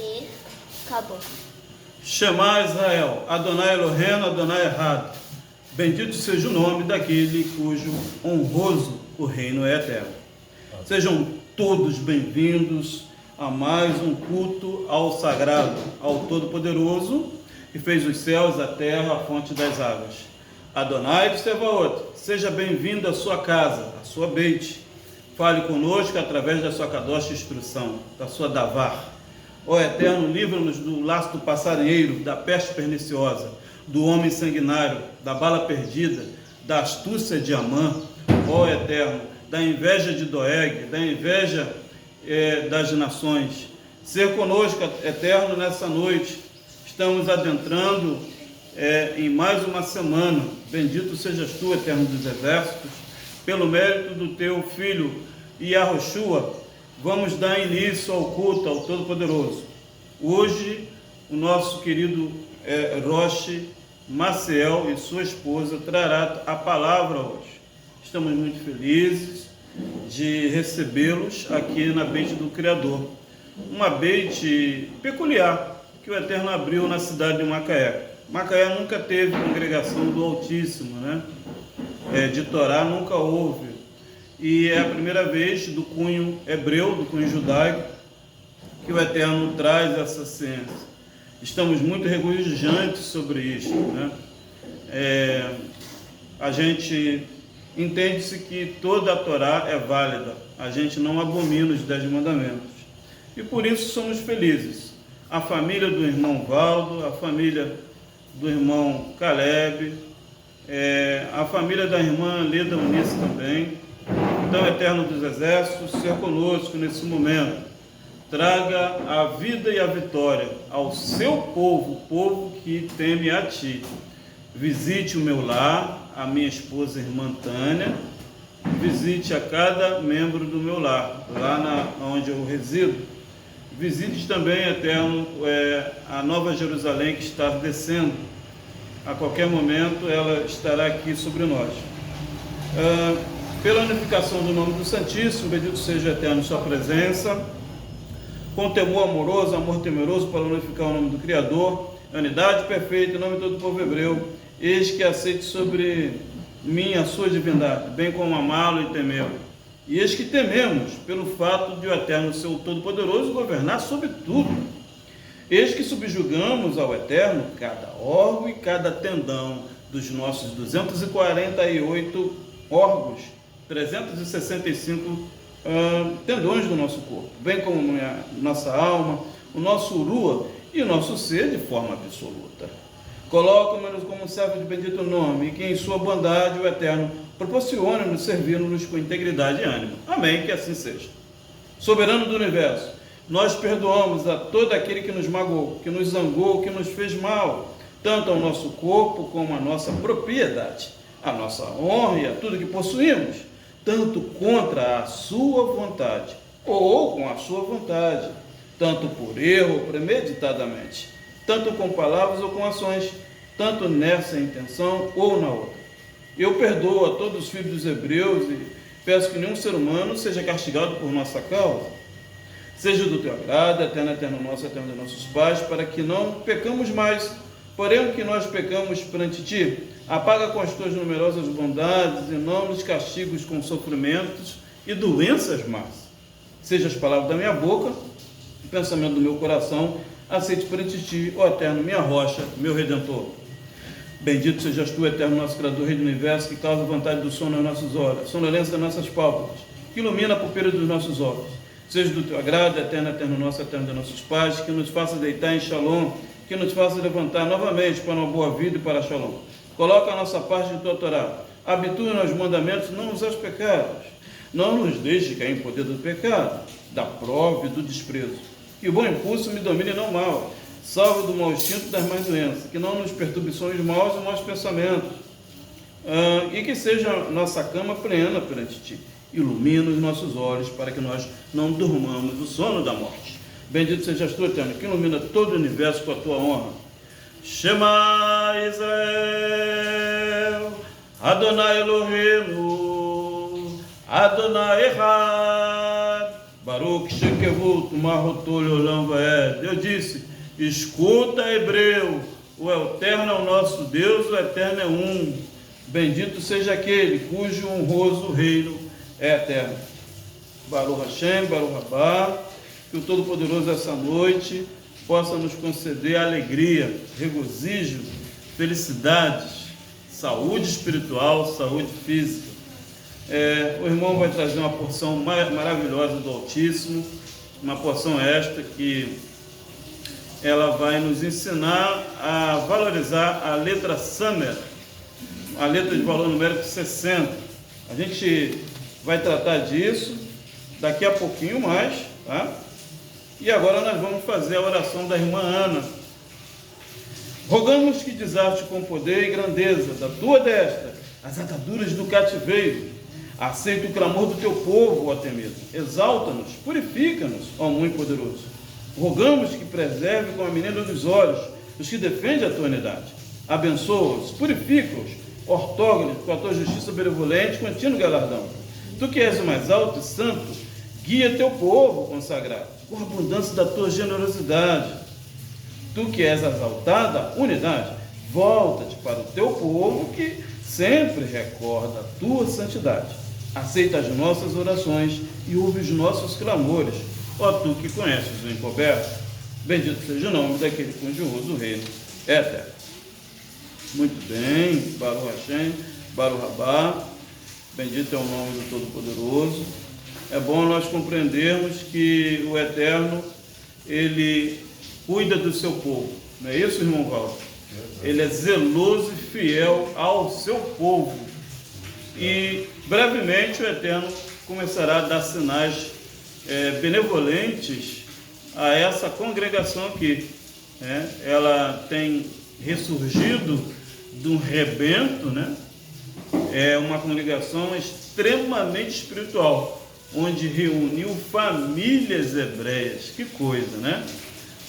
E acabou. Shema Israel, Adonai Eloheinu, Adonai Echad. Bendito seja o nome daquele cujo honroso o reino é eterno. Sejam todos bem-vindos a mais um culto ao sagrado, ao Todo-Poderoso, que fez os céus, a terra, a fonte das águas. Adonai de Sebaot, seja bem-vindo à sua casa, à sua Beit. Fale conosco através da sua Kadosh instrução, da sua Davar. Ó Eterno, livra-nos do laço do passarinheiro, da peste perniciosa, do homem sanguinário, da bala perdida, da astúcia de Amã. Ó Eterno, da inveja de Doeg, da inveja das nações. Ser conosco, Eterno, nessa noite. Estamos adentrando em mais uma semana. Bendito sejas tu, Eterno dos exércitos, pelo mérito do teu Filho Yahushua. Vamos dar início ao culto ao Todo-Poderoso. Hoje, o nosso querido Roche Maciel e sua esposa trará a palavra hoje. Estamos muito felizes de recebê-los aqui na Beit do Criador. Uma Beit peculiar que o Eterno abriu na cidade de Macaé. Macaé nunca teve congregação do Altíssimo, né? De Torá nunca houve. E é a primeira vez do cunho hebreu, do cunho judaico, que o Eterno traz essa ciência. Estamos muito regozijantes sobre isso, né? A gente entende-se que toda a Torá é válida. A gente não abomina os 10 mandamentos. E por isso somos felizes. A família do irmão Valdo, a família do irmão Caleb, a família da irmã Leda Unice também. Então, Eterno dos Exércitos, seja conosco nesse momento. Traga a vida e a vitória ao seu povo, o povo que teme a ti. Visite o meu lar, a minha esposa, irmã Tânia. Visite a cada membro do meu lar, lá onde eu resido. Visite também, Eterno, a Nova Jerusalém que está descendo. A qualquer momento ela estará aqui sobre nós. Pela unificação do nome do Santíssimo, bendito seja o Eterno em sua presença, com temor amoroso, amor temeroso, para unificar o nome do Criador, a unidade perfeita, em nome de todo o povo hebreu, eis que aceite sobre mim a sua divindade, bem como amá-lo e temê-lo. E eis que tememos pelo fato de o Eterno ser o Todo-Poderoso governar sobre tudo. Eis que subjugamos ao Eterno cada órgão e cada tendão dos nossos 248 órgãos, 365 tendões do nosso corpo, bem como a nossa alma, o nosso urua e o nosso ser de forma absoluta. Coloca-nos como servo de bendito nome, e que em sua bondade o Eterno proporcione-nos servir-nos com integridade e ânimo. Amém, que assim seja. Soberano do universo, nós perdoamos a todo aquele que nos magoou, que nos zangou, que nos fez mal, tanto ao nosso corpo como à nossa propriedade, à nossa honra e a tudo que possuímos, tanto contra a sua vontade, ou com a sua vontade, tanto por erro ou premeditadamente, tanto com palavras ou com ações, tanto nessa intenção ou na outra. Eu perdoo a todos os filhos dos hebreus e peço que nenhum ser humano seja castigado por nossa causa. Seja do teu agrado, eterno nosso, eterno de nossos pais, para que não pecamos mais, porém o que nós pecamos perante ti, apaga com as tuas numerosas bondades e não nos castigos com sofrimentos e doenças más. Seja as palavras da minha boca, o pensamento do meu coração, aceite perante ti, ó Eterno, minha rocha, meu Redentor. Bendito sejas tu, Eterno, nosso Criador, Rei do Universo, que causa a vontade do sono nas nossas horas, sonolência das nossas pálpebras, que ilumina a pupila dos nossos olhos. Seja do teu agrado, eterno nosso, eterno de nossos pais, que nos faça deitar em Shalom, que nos faça levantar novamente para uma boa vida e para Shalom. Coloca a nossa parte em tua Torá, habitue-nos aos mandamentos, não nos aos pecados. Não nos deixe cair em poder do pecado, da prova e do desprezo. Que o bom impulso me domine e não o mal. Salve do mau instinto e das más doenças. Que não nos perturbe sonhos maus e maus pensamentos. E que seja nossa cama plena perante ti. Ilumina os nossos olhos para que nós não durmamos o sono da morte. Bendito sejas tu, Eterno, que ilumina todo o universo com a tua honra. Shema Israel, Adonai Eloheinu, Adonai Echad, Baruch Shekevut Marotolho Lambaé. Deus disse: escuta, Hebreu, o Eterno é o nosso Deus, o Eterno é um. Bendito seja aquele cujo honroso reino é eterno. Baruch Hashem, Baruch Rabá, que o Todo-Poderoso essa noite possa nos conceder alegria, regozijo, felicidades, saúde espiritual, saúde física. O irmão vai trazer uma porção maravilhosa do Altíssimo, uma porção esta que ela vai nos ensinar a valorizar a letra Samer, a letra de valor numérico 60. A gente vai tratar disso daqui a pouquinho mais, tá? E agora nós vamos fazer a oração da irmã Ana. Rogamos que desarte com poder e grandeza da tua destra as ataduras do cativeiro. Aceita o clamor do teu povo, ó temido. Exalta-nos, purifica-nos, ó muito poderoso. Rogamos que preserve com a menina dos olhos os que defendem a tua unidade. Abençoa-os, purifica-os, ortoga-lhes com a tua justiça benevolente, contínuo galardão. Tu que és o mais alto e santo, guia teu povo consagrado, com a abundância da tua generosidade. Tu que és exaltada, unidade, volta-te para o teu povo que sempre recorda a tua santidade. Aceita as nossas orações e ouve os nossos clamores, ó tu que conheces o encoberto. Bendito seja o nome daquele cujo honroso reino é eterno. Muito bem, Baruch Hashem, Baruch Rabá, bendito é o nome do Todo-Poderoso. É bom nós compreendermos que o Eterno, Ele cuida do seu povo, não é isso, irmão Valdo? Ele é zeloso e fiel ao seu povo. E brevemente o Eterno começará a dar sinais benevolentes a essa congregação aqui. Ela tem ressurgido de um rebento, né? É uma congregação extremamente espiritual, onde reuniu famílias hebreias. Que coisa, né?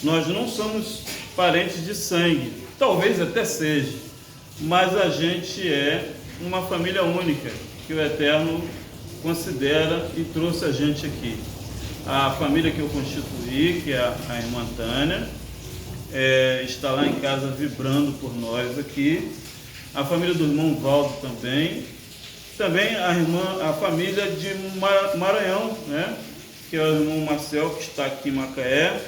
Nós não somos parentes de sangue, talvez até seja, mas a gente é uma família única, que o Eterno considera e trouxe a gente aqui. A família que eu constituí, que é a irmã Tânia, está lá em casa vibrando por nós aqui. A família do irmão Valdo também a família de Maranhão, né? Que é o irmão Marcel, que está aqui em Macaé,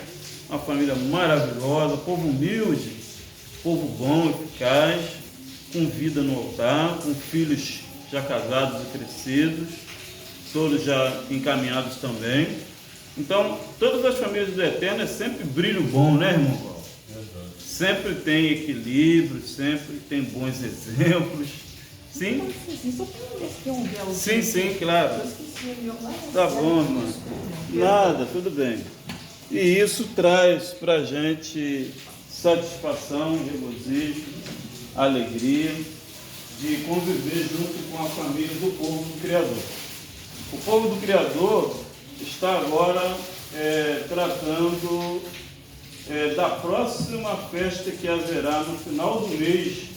uma família maravilhosa, povo humilde, povo bom, eficaz, com vida no altar, com filhos já casados e crescidos, todos já encaminhados também. Então, todas as famílias do Eterno é sempre brilho bom, né, irmão Paulo? Sempre tem equilíbrio, sempre tem bons exemplos. Sim? Sim, claro. Tá bom, irmão. Nada, tudo bem. E isso traz para a gente satisfação, regozijo, alegria de conviver junto com a família do povo do Criador. O povo do Criador está agora tratando da próxima festa que haverá no final do mês,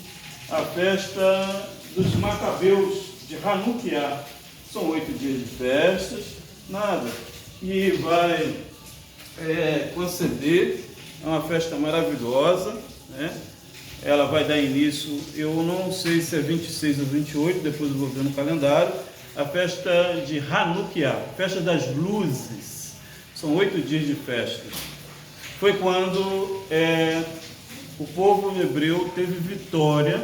a festa dos Macabeus de Hanukkah. São 8 dias de festas, e vai conceder uma festa maravilhosa, né? Ela vai dar início, eu não sei se é 26 ou 28, depois eu vou ver no calendário, a festa de Hanukkah, festa das luzes. São 8 dias de festas. Foi quando o povo hebreu teve vitória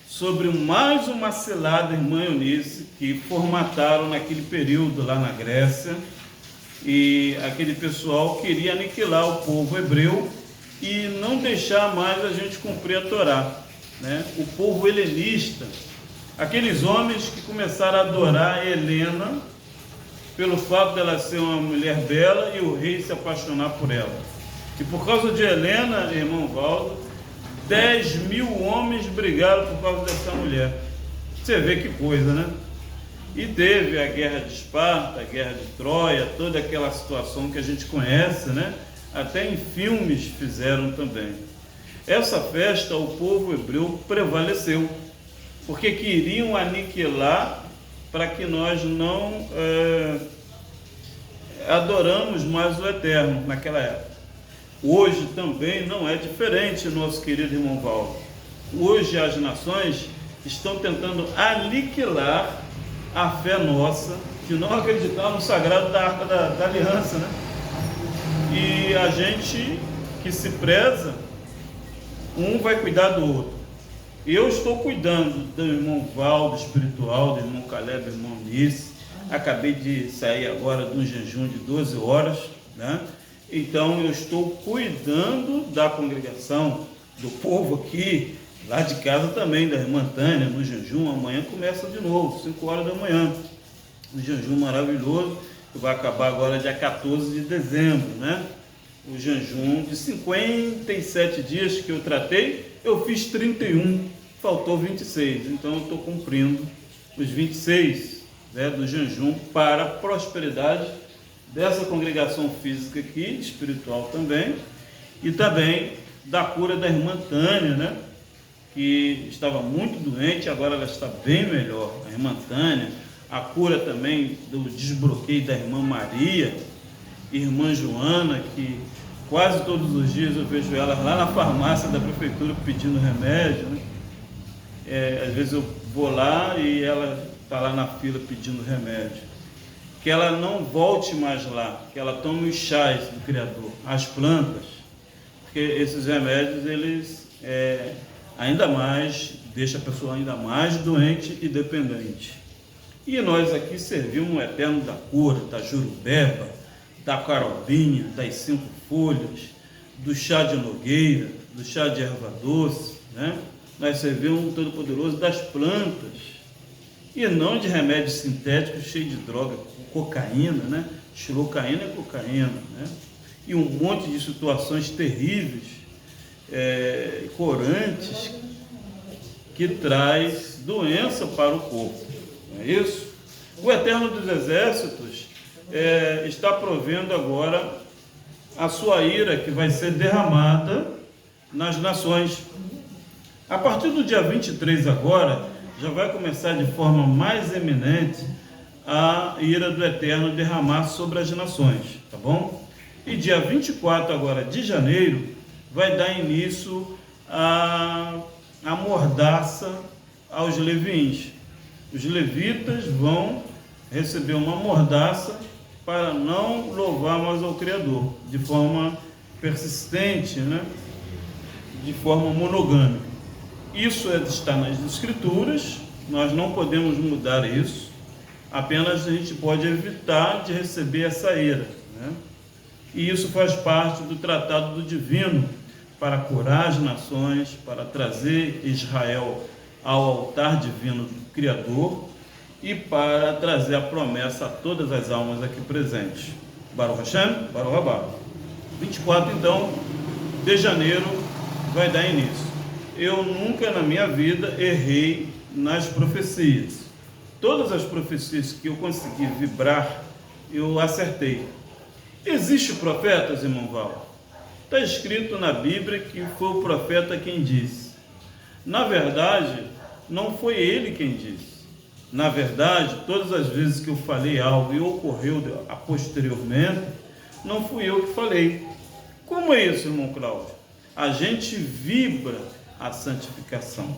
sobre mais uma cilada irmã Eunice, que formataram naquele período lá na Grécia, e aquele pessoal queria aniquilar o povo hebreu e não deixar mais a gente cumprir a Torá, né? O povo helenista, aqueles homens que começaram a adorar Helena pelo fato dela ser uma mulher bela e o rei se apaixonar por ela. E por causa de Helena, irmão Valdo, 10.000 homens brigaram por causa dessa mulher. Você vê que coisa, né? E teve a guerra de Esparta, a guerra de Troia, toda aquela situação que a gente conhece, né? Até em filmes fizeram também. Essa festa o povo hebreu prevaleceu, porque queriam aniquilar para que nós não adoramos mais o Eterno naquela época. Hoje também não é diferente, nosso querido irmão Valdo. Hoje as nações estão tentando aniquilar a fé nossa, de não acreditar no sagrado da Arca da Aliança, né? E a gente que se preza, um vai cuidar do outro. Eu estou cuidando do irmão Valdo espiritual, do irmão Caleb, do irmão Nice. Acabei de sair agora de um jejum de 12 horas, né? Então eu estou cuidando da congregação, do povo aqui, lá de casa também, da irmã Tânia, no jejum. Amanhã começa de novo, 5 horas da manhã. Um jejum maravilhoso, que vai acabar agora dia 14 de dezembro, né? O jejum de 57 dias que eu tratei, eu fiz 31, faltou 26. Então eu estou cumprindo os 26, né, do jejum para a prosperidade dessa congregação física aqui, espiritual também, e também da cura da irmã Tânia, né? Que estava muito doente, agora ela está bem melhor. A irmã Tânia, a cura também do desbloqueio da irmã Maria, irmã Joana, que quase todos os dias eu vejo ela lá na farmácia da prefeitura pedindo remédio, né? Às vezes eu vou lá e ela está lá na fila pedindo remédio. Que ela não volte mais lá, que ela tome os chás do Criador, as plantas, porque esses remédios, eles ainda mais, deixam a pessoa ainda mais doente e dependente. E nós aqui servimos o Eterno da cura, da jurubeba, da carobinha, das 5 folhas, do chá de nogueira, do chá de erva doce, né? Nós servimos o Todo-Poderoso das plantas, e não de remédios sintéticos cheios de droga, cocaína, né? Xilocaína é cocaína, né? E um monte de situações terríveis, corantes, que traz doença para o corpo, não é isso? O Eterno dos Exércitos está provendo agora a sua ira, que vai ser derramada nas nações. A partir do dia 23 agora, já vai começar de forma mais eminente a ira do Eterno derramar sobre as nações, tá bom? E dia 24 agora de janeiro, vai dar início a mordaça aos leviins. Os levitas vão receber uma mordaça para não louvar mais ao Criador, de forma persistente, né? De forma monogâmica. Isso está nas Escrituras, nós não podemos mudar isso, apenas a gente pode evitar de receber essa ira, né? E isso faz parte do tratado do divino, para curar as nações, para trazer Israel ao altar divino do Criador e para trazer a promessa a todas as almas aqui presentes. Baruch Hashem, Baruch Rabá. 24, então, de janeiro, vai dar início. Eu nunca na minha vida errei nas profecias. Todas as profecias que eu consegui vibrar, eu acertei. Existem profetas, irmão Val? Está escrito na Bíblia que foi o profeta quem disse. Na verdade, não foi ele quem disse. Na verdade, todas as vezes que eu falei algo e ocorreu posteriormente, não fui eu que falei. Como é isso, irmão Cláudio? A gente vibra a santificação.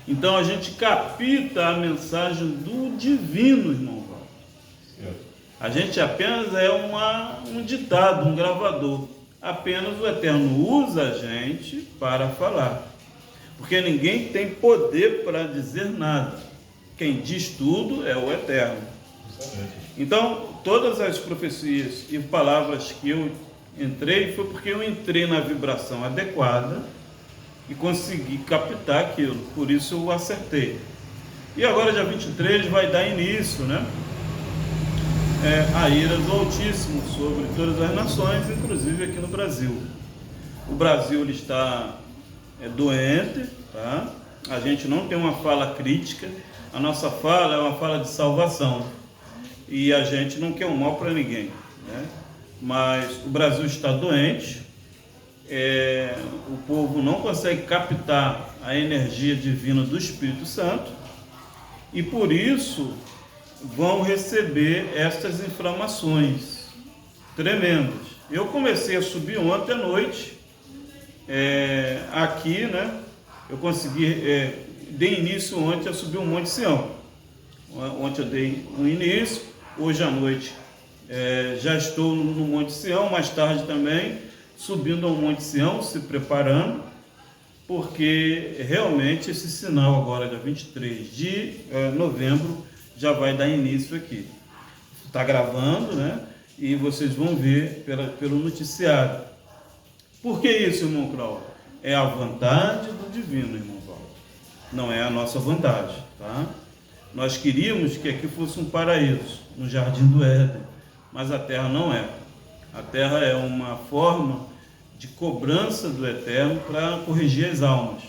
Então a gente capta a mensagem do divino, irmão Val. A gente apenas é um ditado, um gravador. Apenas o Eterno usa a gente para falar. Porque ninguém tem poder para dizer nada. Quem diz tudo é o Eterno. Então, todas as profecias e palavras que eu entrei, foi porque eu entrei na vibração adequada e consegui captar aquilo. Por isso eu acertei. E agora, dia 23, vai dar início, né? A ira do Altíssimo sobre todas as nações, inclusive aqui no Brasil. O Brasil ele está doente, tá? A gente não tem uma fala crítica, a nossa fala é uma fala de salvação e a gente não quer o mal para ninguém, né? Mas o Brasil está doente, o povo não consegue captar a energia divina do Espírito Santo e por isso vão receber estas inflamações. tremendas. Eu comecei a subir ontem à noite, aqui, né? Eu consegui, dei início ontem a subir o Monte Sião. Ontem eu dei um início, hoje à noite já estou no Monte Sião, mais tarde também, subindo ao Monte Sião, se preparando, porque realmente esse sinal agora, dia 23 de novembro, já vai dar início aqui. Está gravando, né? E vocês vão ver pelo noticiário. Por que isso, irmão Cláudio? É a vontade do divino, irmão Paulo. Não é a nossa vontade, tá? Nós queríamos que aqui fosse um paraíso, no Jardim do Éden, mas a terra não é. A terra é uma forma de cobrança do Eterno para corrigir as almas.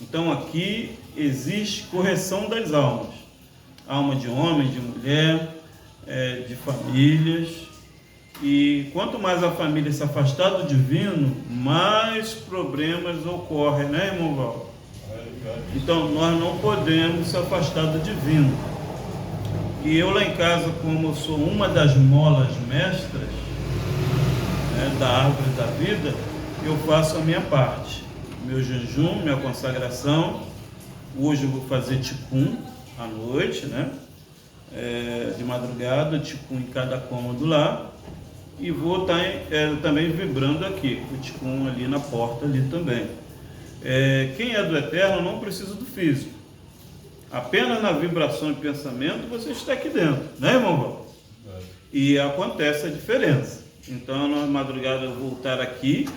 Então aqui existe correção das almas. Alma de homem, de mulher, de famílias. E quanto mais a família se afastar do divino, mais problemas ocorrem, né, irmão Val? Então nós não podemos se afastar do divino. E eu lá em casa, como eu sou uma das molas mestras, né, da árvore da vida, eu faço a minha parte. Meu jejum, minha consagração. Hoje eu vou fazer ticum à noite, né? De madrugada, ticum em cada cômodo lá. E vou estar também vibrando aqui, o ticum ali na porta ali também. Quem é do Eterno não precisa do físico. Apenas na vibração e pensamento você está aqui dentro, né, irmão Val? E acontece a diferença. Então, na madrugada eu vou estar aqui,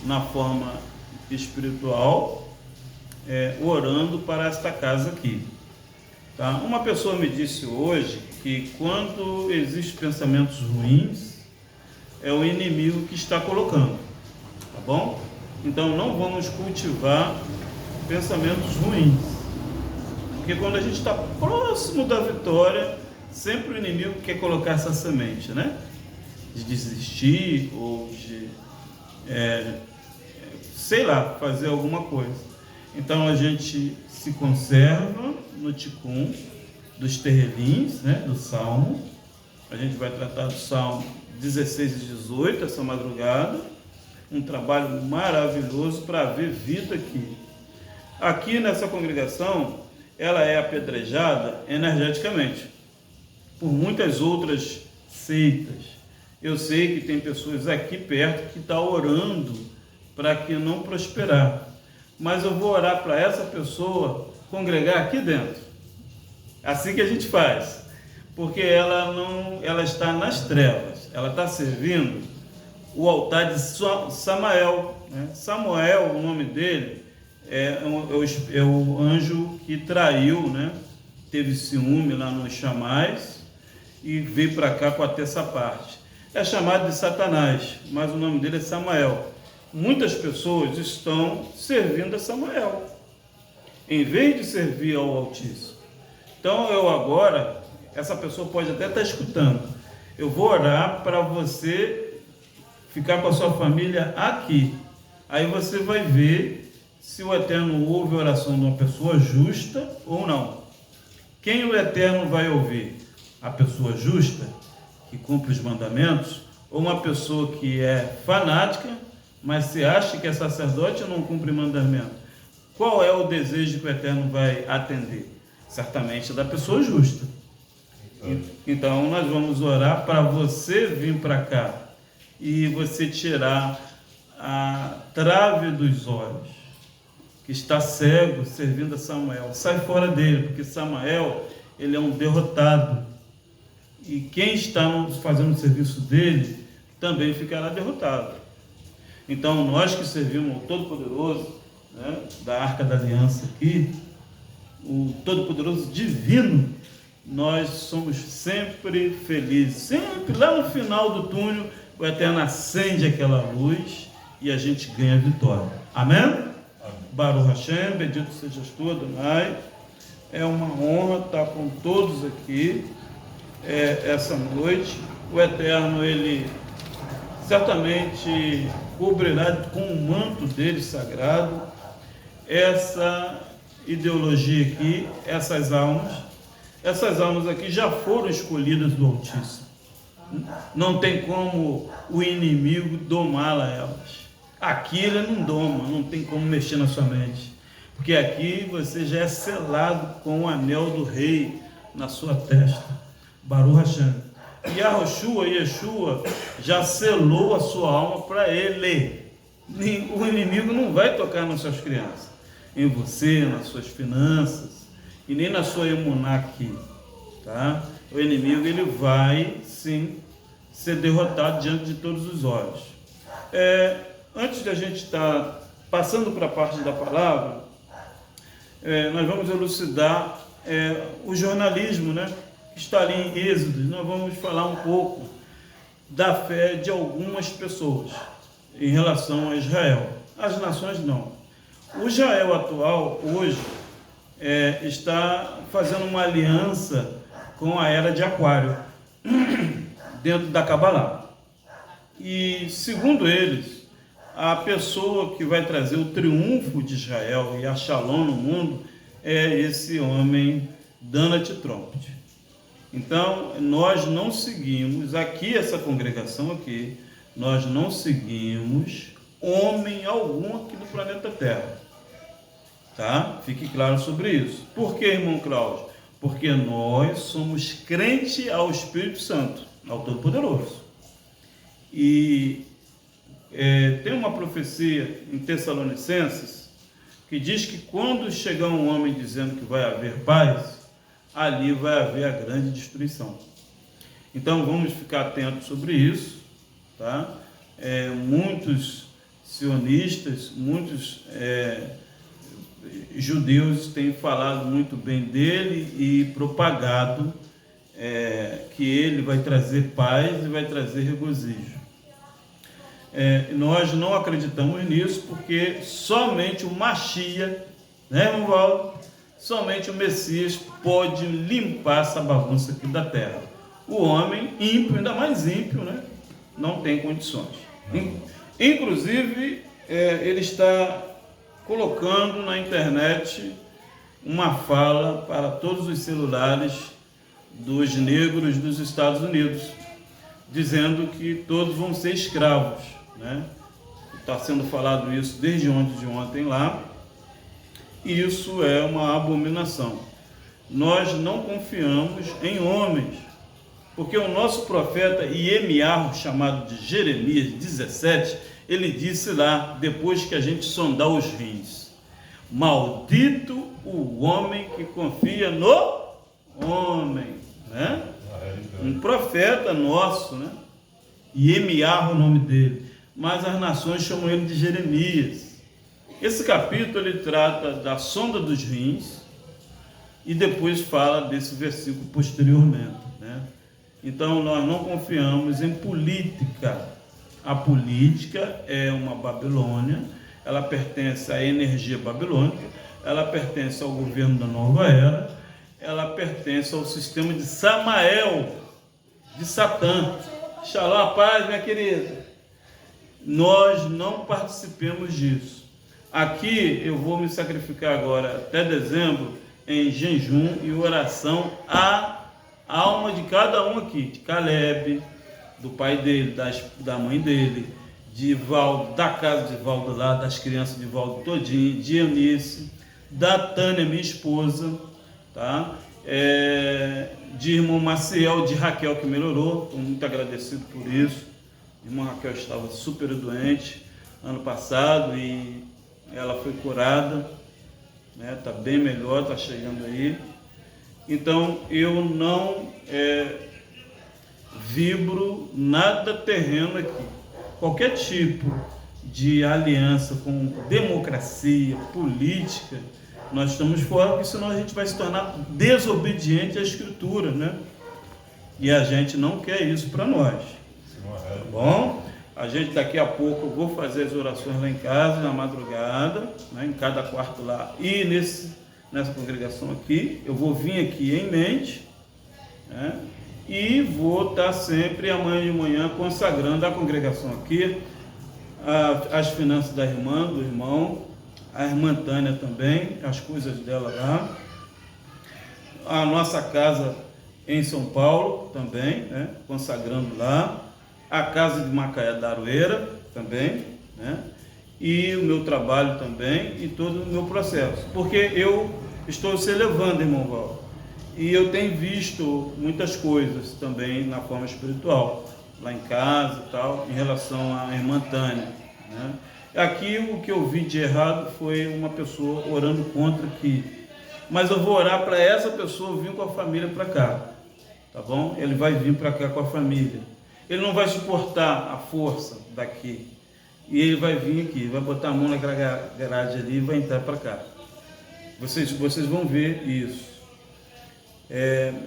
na forma espiritual, orando para esta casa aqui. Tá? Uma pessoa me disse hoje que quando existem pensamentos ruins, é o inimigo que está colocando, tá bom? Então não vamos cultivar pensamentos ruins, porque quando a gente está próximo da vitória, sempre o inimigo quer colocar essa semente, né? De desistir ou de, sei lá, fazer alguma coisa. Então a gente se conserva no ticum dos terrelins, né? Do Salmo. A gente vai tratar do Salmo 16 e 18 essa madrugada, um trabalho maravilhoso para haver vida aqui. Aqui nessa congregação, ela é apedrejada energeticamente por muitas outras seitas. Eu sei que tem pessoas aqui perto que estão orando para que não prosperar, mas eu vou orar para essa pessoa congregar aqui dentro. Assim que a gente faz. Porque ela está nas trevas, ela está servindo o altar de Samael, né? Samuel, o nome dele, é o anjo que traiu, né? Teve ciúme lá nos chamais e veio para cá com a terça parte. É chamado de Satanás, mas o nome dele é Samael. Muitas pessoas estão servindo a Samael, em vez de servir ao Altíssimo. Então eu agora... Essa pessoa pode até estar escutando. Eu vou orar para você ficar com a sua família aqui. Aí você vai ver se o Eterno ouve a oração de uma pessoa justa ou não. Quem o Eterno vai ouvir? A pessoa justa, que cumpre os mandamentos, ou uma pessoa que é fanática, mas se acha que é sacerdote e não cumpre mandamento? Qual é o desejo que o Eterno vai atender? Certamente da pessoa justa. Então nós vamos orar para você vir para cá e você tirar a trave dos olhos, que está cego servindo a Samael. Sai fora dele, porque Samael, ele é um derrotado, e quem está fazendo o serviço dele também ficará derrotado. Então nós que servimos o Todo-Poderoso, né, da Arca da Aliança aqui, o Todo-Poderoso Divino, nós somos sempre felizes. Sempre lá no final do túnel, o Eterno acende aquela luz e a gente ganha vitória. Amém? Amém. Baruch Hashem, bendito sejas tu, Adonai. É uma honra estar com todos aqui essa noite. O Eterno, ele certamente cobrirá com o manto dele sagrado essa ideologia aqui, essas almas aqui já foram escolhidas do Altíssimo. não tem como o inimigo domá-la elas. Aqui ele não doma, não tem como mexer na sua mente, porque aqui você já é selado com o anel do rei na sua testa, Baruch Hashem. E a Yeshua, já selou a sua alma para ele. O inimigo não vai tocar nas suas crianças, em você, nas suas finanças, e nem na sua emuná aqui, tá? O inimigo, ele vai, sim, ser derrotado diante de todos os olhos. Antes de a gente estar passando para a parte da palavra, nós vamos elucidar o jornalismo, né, que está ali em Êxodo. Nós vamos falar um pouco da fé de algumas pessoas em relação a Israel. As nações não. O Israel atual, hoje, está fazendo uma aliança com a era de Aquário, dentro da Cabalá. E, segundo eles, a pessoa que vai trazer o triunfo de Israel e a Shalom no mundo é esse homem, Donald Trump. Então, nós não seguimos, aqui essa congregação aqui, nós não seguimos homem algum aqui no planeta Terra. Tá? Fique claro sobre isso. Por que, irmão Cláudio? Porque nós somos crente ao Espírito Santo, ao Todo-Poderoso. E tem uma profecia em Tessalonicenses que diz que quando chegar um homem dizendo que vai haver paz, ali vai haver a grande destruição. Então vamos ficar atentos sobre isso, tá? Muitos sionistas, muitos judeus têm falado muito bem dele e propagado que ele vai trazer paz e vai trazer regozijo. Nós não acreditamos nisso, porque somente o Mashiach, né, irmão Valdo? Somente o Messias pode limpar essa bagunça aqui da terra. O homem ímpio, ainda mais ímpio, né, não tem condições. Inclusive, ele está colocando na internet uma fala para todos os celulares dos negros dos Estados Unidos, dizendo que todos vão ser escravos, né? Está sendo falado isso desde ontem lá, e isso é uma abominação. Nós não confiamos em homens, porque o nosso profeta Iemiarro, chamado de Jeremias 17, ele disse lá, depois que a gente sondar os rins: maldito o homem que confia no homem, né? Um profeta nosso, né? Iemiarro, o nome dele, mas as nações chamam ele de Jeremias. Esse capítulo ele trata da sonda dos rins e depois fala desse versículo posteriormente, né? Então nós não confiamos em política. A política é uma Babilônia, ela pertence à energia babilônica, ela pertence ao governo da nova era, ela pertence ao sistema de Samael, de Satã. Shalom, a paz, minha querida. Nós não participemos disso. Aqui eu vou me sacrificar agora até dezembro em jejum e oração à alma de cada um aqui, de Caleb, do pai dele, da mãe dele, de Valdo, da casa de Valdo lá, das crianças de Valdo todinho, de Eunice, da Tânia, minha esposa, tá? De irmão Maciel, de Raquel, que melhorou, estou muito agradecido por isso. A irmã Raquel estava super doente ano passado e ela foi curada, né? Está bem melhor, está chegando aí. Então eu não vibro nada terreno aqui. Qualquer tipo de aliança com democracia, política, nós estamos fora, porque senão a gente vai se tornar desobediente à Escritura, né? E a gente não quer isso para nós. Tá bom? A gente daqui a pouco, eu vou fazer as orações lá em casa, na madrugada, né, em cada quarto lá, e nessa congregação aqui, eu vou vir aqui em mente, né, e vou estar sempre amanhã de manhã consagrando a congregação aqui, as finanças da irmã, do irmão, a irmã Tânia também, as coisas dela lá, a nossa casa em São Paulo também, né? Consagrando lá, a casa de Macaé da Aroeira também, né? E o meu trabalho também e todo o meu processo, porque eu estou se elevando, irmão Val, e eu tenho visto muitas coisas também na forma espiritual, lá em casa e tal, em relação à irmã Tânia, né? Aqui o que eu vi de errado foi uma pessoa orando contra aqui, mas eu vou orar para essa pessoa vir com a família para cá, tá bom? Ele vai vir para cá com a família, ele não vai suportar a força daqui, e ele vai vir aqui, vai botar a mão na grade ali e vai entrar para cá. Vocês vão ver isso.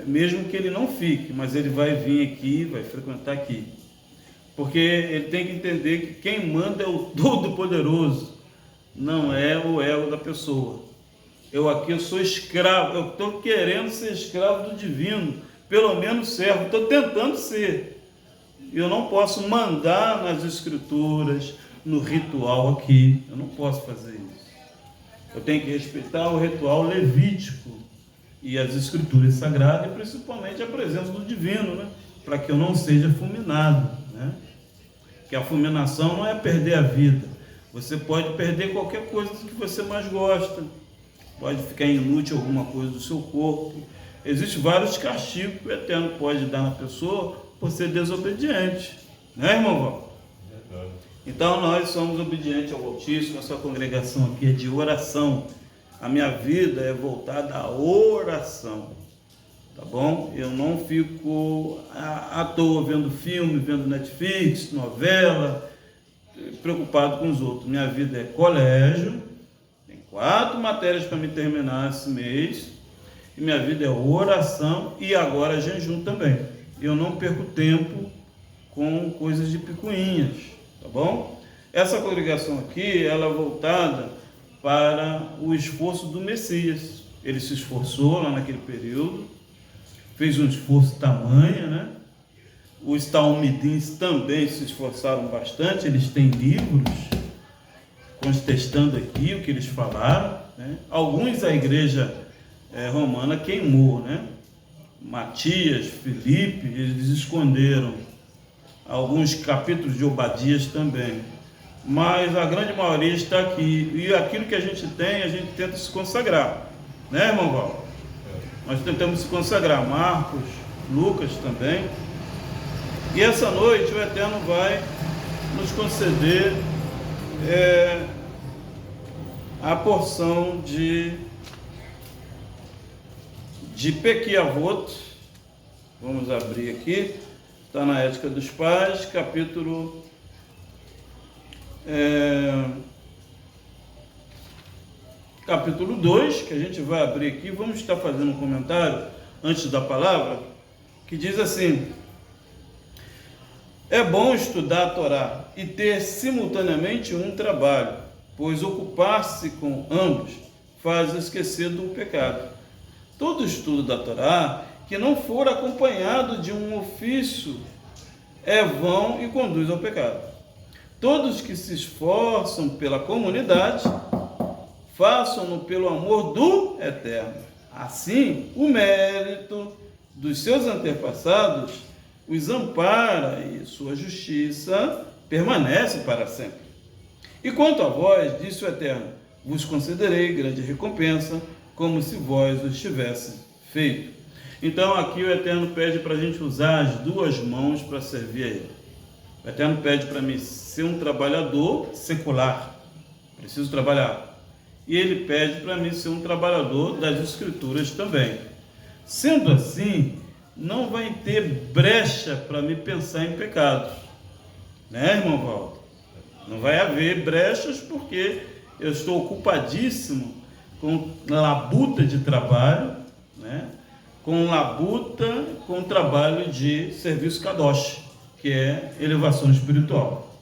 Mesmo que ele não fique, mas ele vai vir aqui, vai frequentar aqui. Porque ele tem que entender que quem manda é o Todo-Poderoso, não é o ego da pessoa. Eu sou escravo, eu estou querendo ser escravo do divino, pelo menos servo, estou tentando ser. Eu não posso mandar nas escrituras, no ritual aqui, eu não posso fazer isso. Eu tenho que respeitar o ritual levítico e as escrituras sagradas, e principalmente a presença do divino, né? Para que eu não seja fulminado, né? Que a fulminação não é perder a vida. Você pode perder qualquer coisa que você mais gosta, pode ficar inútil alguma coisa do seu corpo. Existem vários castigos que o Eterno pode dar na pessoa por ser desobediente, né, irmão Val? Então nós somos obedientes ao Altíssimo. Essa congregação aqui é de oração. A minha vida é voltada à oração, tá bom? Eu não fico à toa vendo filme, vendo Netflix, novela, preocupado com os outros. Minha vida é colégio, tem 4 matérias para me terminar esse mês, e minha vida é oração e agora jejum também. Eu não perco tempo com coisas de picuinhas, tá bom? Essa congregação aqui, ela é voltada para o esforço do Messias. Ele se esforçou lá naquele período, fez um esforço tamanho, né? Os talmidins também se esforçaram bastante, eles têm livros contestando aqui o que eles falaram, né? Alguns a igreja romana queimou, né? Matias, Filipe, eles esconderam alguns capítulos de Obadias também, mas a grande maioria está aqui, e aquilo que a gente tem, a gente tenta se consagrar, né, irmão Val? Nós tentamos se consagrar, Marcos, Lucas também, e essa noite o Eterno vai nos conceder a porção de Pequiavot. Vamos abrir aqui, está na Ética dos Pais, capítulo 2, que a gente vai abrir aqui. Vamos estar fazendo um comentário antes da palavra, que diz assim: é bom estudar a Torá e ter simultaneamente um trabalho, pois ocupar-se com ambos faz esquecer do pecado. Todo estudo da Torá que não for acompanhado de um ofício é vão e conduz ao pecado. Todos que se esforçam pela comunidade, façam-no pelo amor do Eterno. Assim, o mérito dos seus antepassados os ampara e sua justiça permanece para sempre. E quanto a vós, disse o Eterno, vos concederei grande recompensa, como se vós o tivesse feito. Então aqui o Eterno pede para a gente usar as 2 mãos para servir a Ele. O Eterno pede para mim ser um trabalhador secular, preciso trabalhar. E Ele pede para mim ser um trabalhador das Escrituras também. Sendo assim, não vai ter brecha para me pensar em pecados, né, irmão Valdo? Não vai haver brechas, porque eu estou ocupadíssimo com labuta de trabalho, né? Com labuta, com trabalho de serviço kadosh, que é elevação espiritual.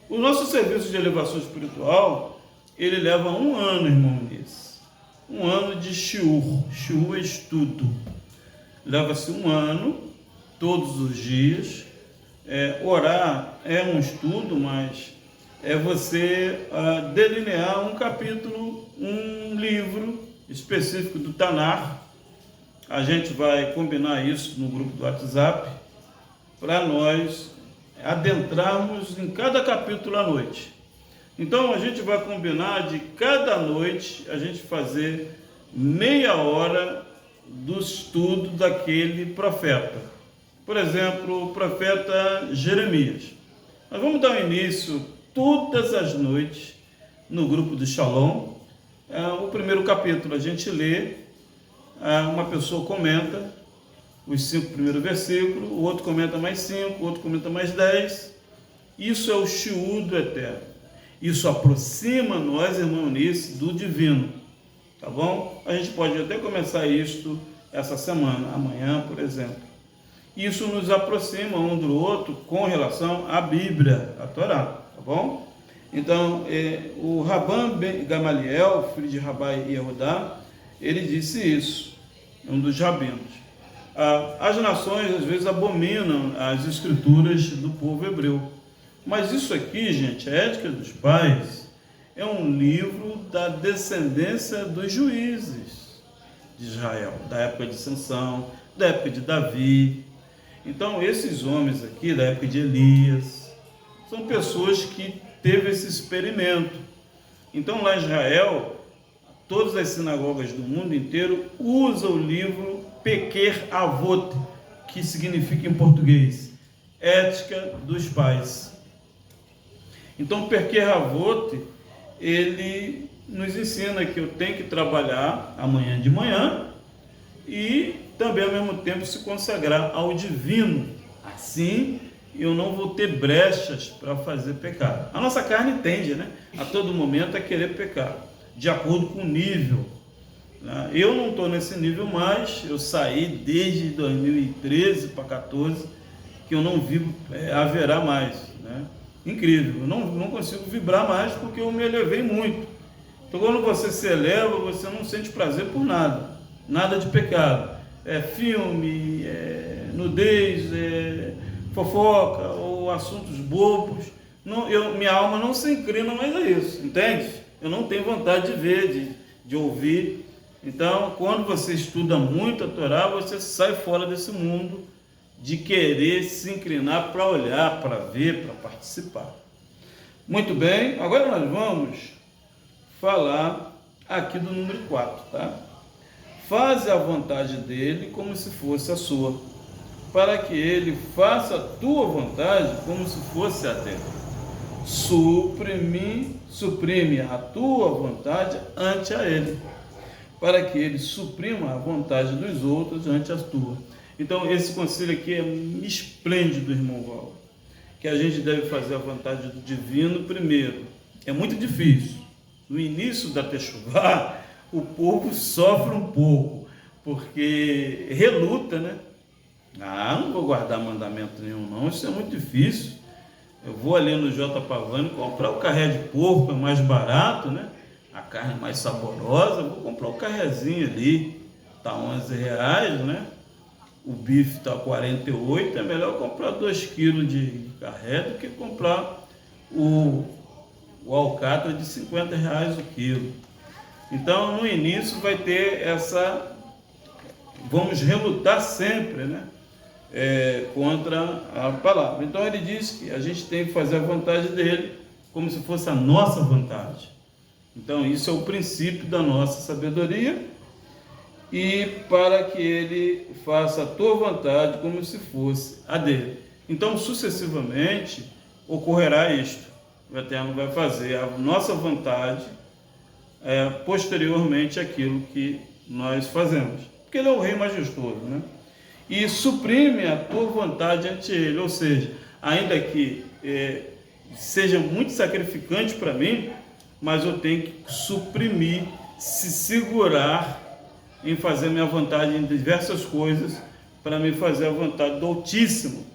O nosso serviço de elevação espiritual, ele leva 1 ano, irmão Muniz. 1 ano de shiur. Shiur é estudo. Leva-se 1 ano, todos os dias. Orar é um estudo, mas é você delinear um capítulo, um livro específico do Tanar, a gente vai combinar isso no grupo do WhatsApp para nós adentrarmos em cada capítulo à noite. Então a gente vai combinar de cada noite a gente fazer meia hora do estudo daquele profeta. Por exemplo, o profeta Jeremias. Nós vamos dar início todas as noites no grupo do Shalom. O primeiro capítulo a gente lê, uma pessoa comenta os 5 primeiros versículos, o outro comenta mais 5, o outro comenta mais 10. Isso é o shiur do Eterno. Isso aproxima nós, irmão Nice, do divino. Tá bom? A gente pode até começar isto essa semana, amanhã, por exemplo. Isso nos aproxima um do outro com relação à Bíblia, à Torá. Tá bom? Então, o Rabban Ben Gamaliel, filho de Rabai Yehudá, ele disse isso, um dos rabinos. As nações, às vezes, abominam as escrituras do povo hebreu. Mas isso aqui, gente, a Ética dos Pais, é um livro da descendência dos juízes de Israel, da época de Sansão, da época de Davi. Então, esses homens aqui, da época de Elias, são pessoas que teve esse experimento. Então, lá em Israel, todas as sinagogas do mundo inteiro usam o livro Pequer Avot, que significa em português, Ética dos Pais. Então, Pequer Avot, ele nos ensina que eu tenho que trabalhar amanhã de manhã e também, ao mesmo tempo, se consagrar ao divino. Assim, eu não vou ter brechas para fazer pecado. A nossa carne tende, né, a todo momento a querer pecar, de acordo com o nível. Eu não estou nesse nível mais, eu saí desde 2013 para 2014, que eu não vivo, haverá mais, né? Incrível, eu não consigo vibrar mais porque eu me elevei muito. Então, quando você se eleva, você não sente prazer por nada, nada de pecado. Filme, nudez, fofoca ou assuntos bobos. Minha alma não se inclina mais a isso, entende? Eu não tenho vontade de ver, de ouvir. Então, quando você estuda muito a Torá, você sai fora desse mundo de querer se inclinar para olhar, para ver, para participar. Muito bem, agora nós vamos falar aqui do número 4, tá? Faze a vontade dele como se fosse a sua, para que ele faça a tua vontade como se fosse a dele. Suprime a tua vontade ante a ele, para que ele suprima a vontade dos outros ante a tua. Então, esse conselho aqui é esplêndido, irmão Val, que a gente deve fazer a vontade do divino primeiro. É muito difícil. No início da Techuvá, o povo sofre um pouco, porque reluta, né? Não vou guardar mandamento nenhum, não, isso é muito difícil. Eu vou ali no J. Pavani comprar o carré de porco, é mais barato, né? A carne é mais saborosa, vou comprar o carrezinho ali, tá R$11, né? O bife está 48, é melhor comprar 2 quilos de carré do que comprar o alcatra de R$50 o quilo. Então, no início vai ter vamos relutar sempre, né? Contra a palavra. Então, ele diz que a gente tem que fazer a vontade dele como se fosse a nossa vontade. Então, isso é o princípio da nossa sabedoria. E para que ele faça a tua vontade como se fosse a dele. Então, sucessivamente, ocorrerá isto. O Eterno vai fazer a nossa vontade posteriormente àquilo que nós fazemos. Porque ele é o Rei majestoso, né? E suprime a tua vontade ante ele. Ou seja, ainda que seja muito sacrificante para mim, mas eu tenho que suprimir, se segurar em fazer minha vontade em diversas coisas, para me fazer a vontade do Altíssimo,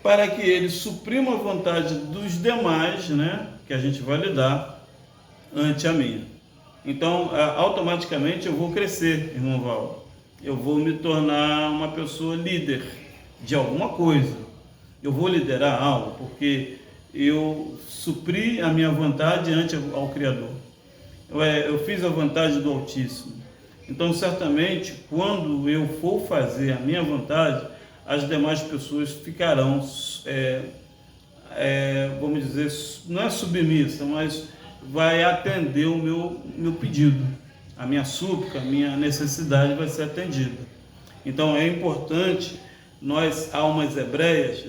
para que ele suprima a vontade dos demais, né, que a gente vai lidar ante a minha. Então, automaticamente eu vou crescer, irmão Val. Eu vou me tornar uma pessoa líder de alguma coisa. Eu vou liderar algo, porque eu supri a minha vontade ante ao Criador. Eu fiz a vontade do Altíssimo. Então, certamente, quando eu for fazer a minha vontade, as demais pessoas ficarão, vamos dizer, não é submissa, mas vai atender o meu pedido. A minha súplica, a minha necessidade vai ser atendida. Então, é importante nós, almas hebreias,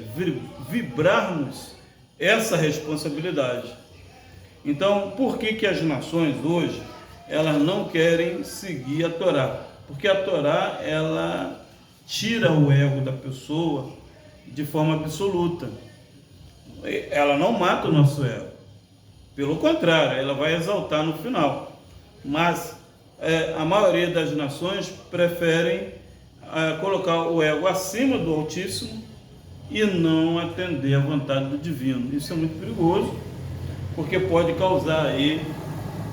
vibrarmos essa responsabilidade. Então, por que as nações hoje elas não querem seguir a Torá? Porque a Torá, ela tira o ego da pessoa de forma absoluta. Ela não mata o nosso ego. Pelo contrário, ela vai exaltar no final. Mas a maioria das nações preferem colocar o ego acima do Altíssimo e não atender à vontade do Divino. Isso é muito perigoso, porque pode causar aí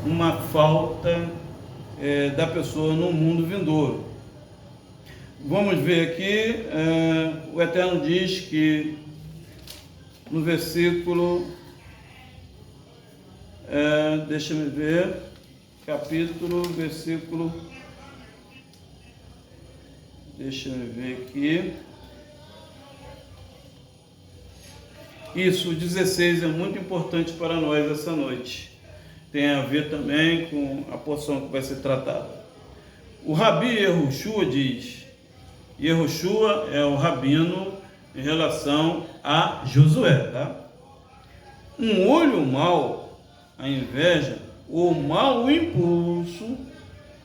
uma falta da pessoa no mundo vindouro. Vamos ver aqui, o Eterno diz que no versículo, deixa-me ver, capítulo, versículo, deixa-me ver aqui, isso, o 16 é muito importante para nós essa noite, tem a ver também com a porção que vai ser tratada. O Rabi Yehoshua diz, Yehoshua é o rabino em relação a Josué, tá? Um olho mau, a inveja, o mau impulso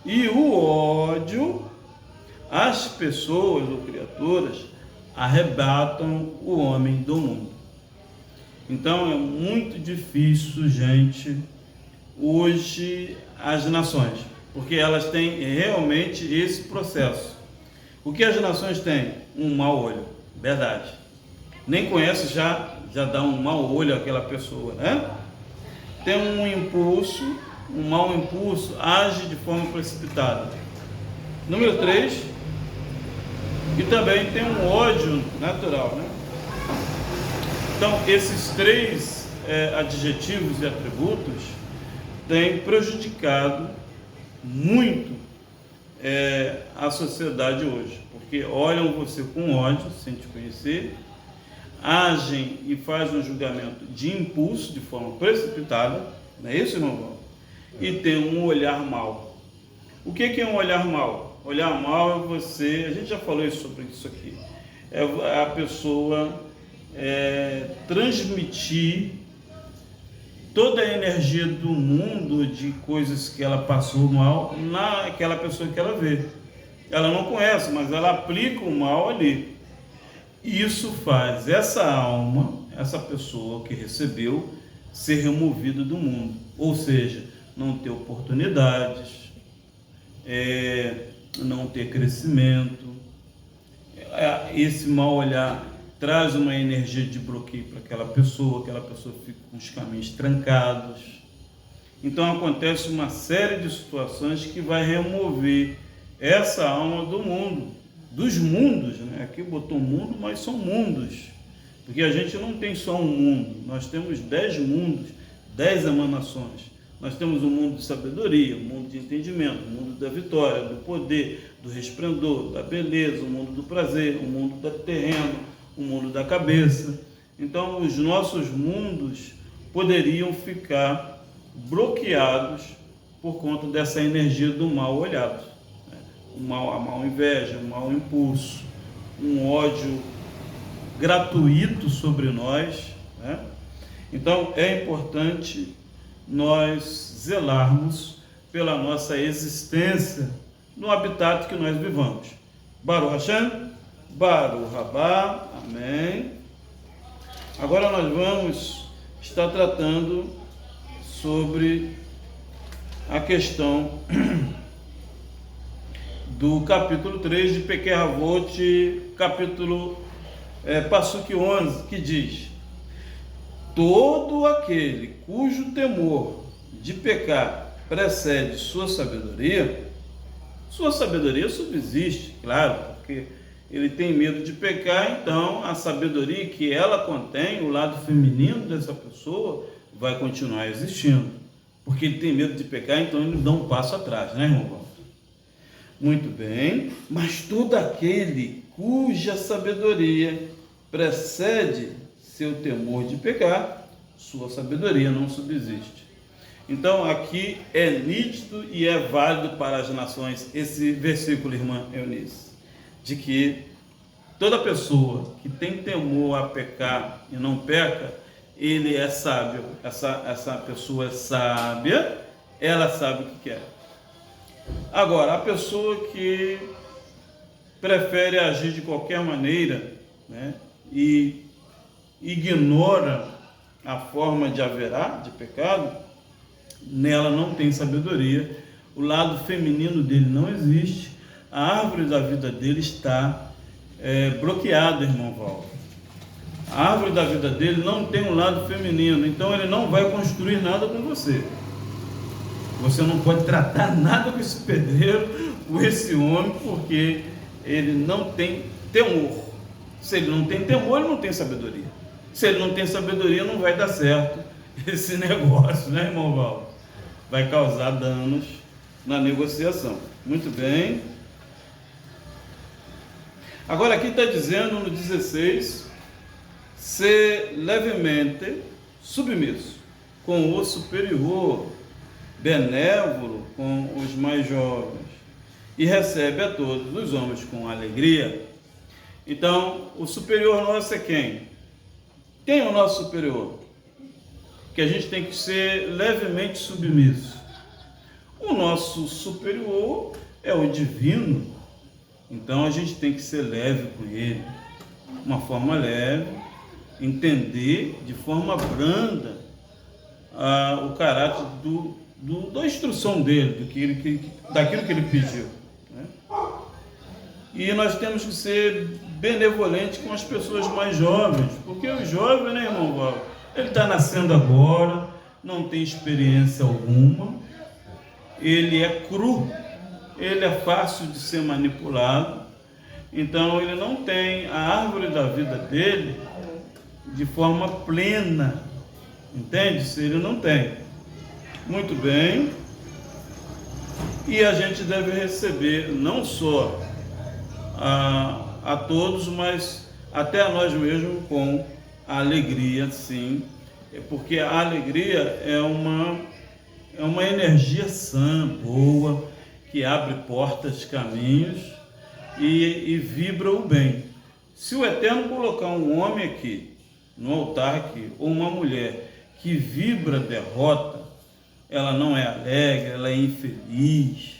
e o ódio, as pessoas ou criaturas arrebatam o homem do mundo. Então é muito difícil, gente, hoje as nações, porque elas têm realmente esse processo. O que as nações têm? Um mau olho, verdade. Nem conhece, já dá um mau olho àquela pessoa, né? Tem um impulso, um mau impulso, age de forma precipitada. Número 3, e também tem um ódio natural, né? Então, esses 3 adjetivos e atributos têm prejudicado muito a sociedade hoje, porque olham você com ódio, sem te conhecer, agem e fazem um julgamento de impulso, de forma precipitada, não é isso, irmão? E tem um olhar mau. O que é um olhar mau? Olhar mau é você, a gente já falou sobre isso aqui, é a pessoa transmitir toda a energia do mundo, de coisas que ela passou mal, naquela pessoa que ela vê. Ela não conhece, mas ela aplica o mal ali. Isso faz essa alma, essa pessoa que recebeu, ser removida do mundo. Ou seja, não ter oportunidades, não ter crescimento. Esse mal olhar traz uma energia de bloqueio para aquela pessoa fica com os caminhos trancados. Então acontece uma série de situações que vai remover essa alma do mundo, dos mundos, né? Aqui botou mundo, mas são mundos, porque a gente não tem só um mundo, nós temos 10 mundos, 10 emanações. Nós temos o mundo de sabedoria, o mundo de entendimento, o mundo da vitória, do poder, do resplendor, da beleza, o mundo do prazer, o mundo do terreno, o mundo da cabeça. Então, os nossos mundos poderiam ficar bloqueados por conta dessa energia do mal olhado, né? A mal inveja, o mau impulso, um ódio gratuito sobre nós, né? Então, é importante nós zelarmos pela nossa existência no habitat que nós vivamos. Baruch Hashem, Baruch Rabá, amém. Agora nós vamos estar tratando sobre a questão do capítulo 3 de Pequer Avot, capítulo Passuk 11, que diz: todo aquele cujo temor de pecar precede sua sabedoria subsiste, claro, porque ele tem medo de pecar, então a sabedoria que ela contém, o lado feminino dessa pessoa, vai continuar existindo. Porque ele tem medo de pecar, então ele dá um passo atrás, né, irmão? Muito bem, mas todo aquele cuja sabedoria precede seu temor de pecar, sua sabedoria não subsiste. Então aqui é nítido e é válido para as nações esse versículo, irmã Eunice, de que toda pessoa que tem temor a pecar e não peca, ele é sábio, essa pessoa é sábia, ela sabe o que quer. Agora, a pessoa que prefere agir de qualquer maneira, né, e ignora a forma de haverá, de pecado, nela não tem sabedoria, o lado feminino dele não existe, a árvore da vida dele está bloqueada, irmão Val. A árvore da vida dele não tem um lado feminino, então ele não vai construir nada com você. Você não pode tratar nada com esse pedreiro, com esse homem, porque ele não tem temor. Se ele não tem temor, ele não tem sabedoria. Se ele não tem sabedoria, não vai dar certo esse negócio, né, irmão Val? Vai causar danos na negociação. Muito bem. Agora aqui está dizendo no 16, ser levemente submisso com o superior, benévolo com os mais jovens, e recebe a todos os homens com alegria. Então, o superior nosso é quem? Quem é o nosso superior? Que a gente tem que ser levemente submisso. O nosso superior é o divino, então a gente tem que ser leve com ele, uma forma leve, entender de forma branda o caráter da instrução dele, daquilo que ele pediu, né? E nós temos que ser benevolentes com as pessoas mais jovens, porque o jovem, né, irmão Val, ele está nascendo agora, não tem experiência alguma, ele é cru, ele é fácil de ser manipulado, então ele não tem a árvore da vida dele de forma plena, entende? Se ele não tem. Muito bem. E a gente deve receber não só a todos, mas até a nós mesmos com a alegria, sim, porque a alegria é uma energia sã, boa, que abre portas, caminhos e vibra o bem. Se o Eterno colocar um homem aqui, no altar aqui, ou uma mulher que vibra derrota, ela não é alegre, ela é infeliz,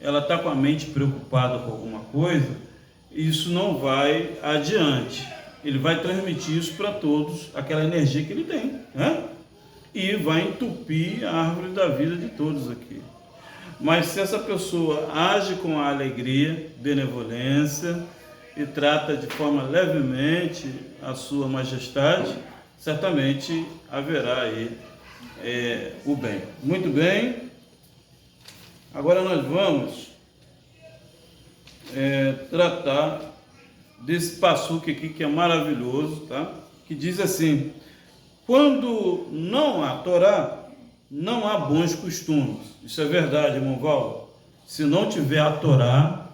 ela está com a mente preocupada com alguma coisa, isso não vai adiante. Ele vai transmitir isso para todos, aquela energia que ele tem, né? E vai entupir a árvore da vida de todos aqui. Mas se essa pessoa age com a alegria, benevolência e trata de forma levemente a sua majestade, certamente haverá aí o bem. Muito bem. Agora nós vamos tratar desse passuque aqui que é maravilhoso, tá? Que diz assim: quando não há Torá, não há bons costumes. Isso é verdade, irmão Val. Se não tiver a Torá,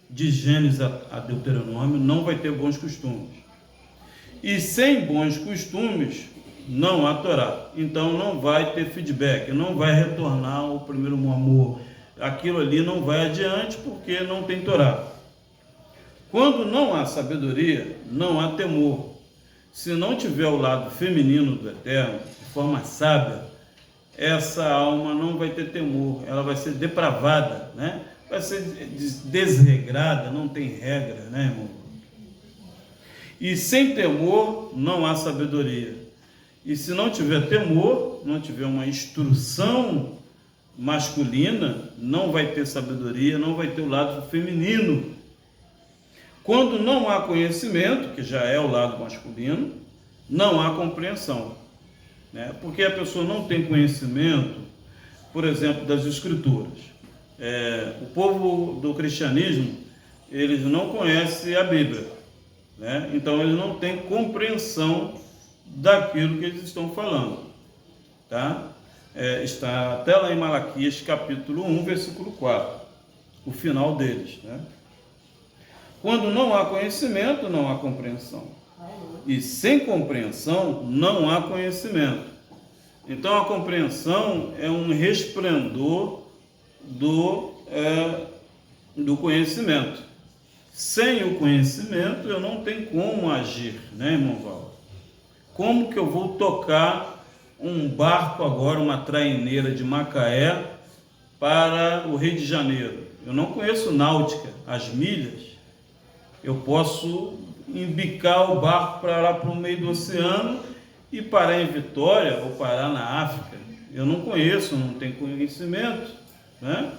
de Gênesis a Deuteronômio, não vai ter bons costumes. E sem bons costumes, não há Torá. Então não vai ter feedback, não vai retornar o primeiro amor. Aquilo ali não vai adiante porque não tem Torá. Quando não há sabedoria, não há temor. Se não tiver o lado feminino do Eterno, de forma sábia, essa alma não vai ter temor, ela vai ser depravada, né? Vai ser desregrada, não tem regra, né, irmão? E sem temor não há sabedoria. E se não tiver temor, não tiver uma instrução masculina, não vai ter sabedoria, não vai ter o lado feminino. Quando não há conhecimento, que já é o lado masculino, não há compreensão, né? Porque a pessoa não tem conhecimento, por exemplo, das Escrituras. O povo do cristianismo, eles não conhecem a Bíblia, né? Então eles não têm compreensão daquilo que eles estão falando, tá? Está até lá em Malaquias capítulo 1, versículo 4. o final deles, né? Quando não há conhecimento, não há compreensão. E sem compreensão, não há conhecimento. Então, a compreensão é um resplendor do conhecimento. Sem o conhecimento, eu não tenho como agir, né, irmão Val? Como que eu vou tocar um barco agora, uma traineira de Macaé, para o Rio de Janeiro? Eu não conheço náutica, as milhas. Eu posso embicar o barco para lá para o meio do oceano e parar em Vitória ou parar na África. Eu não conheço, não tenho conhecimento, né?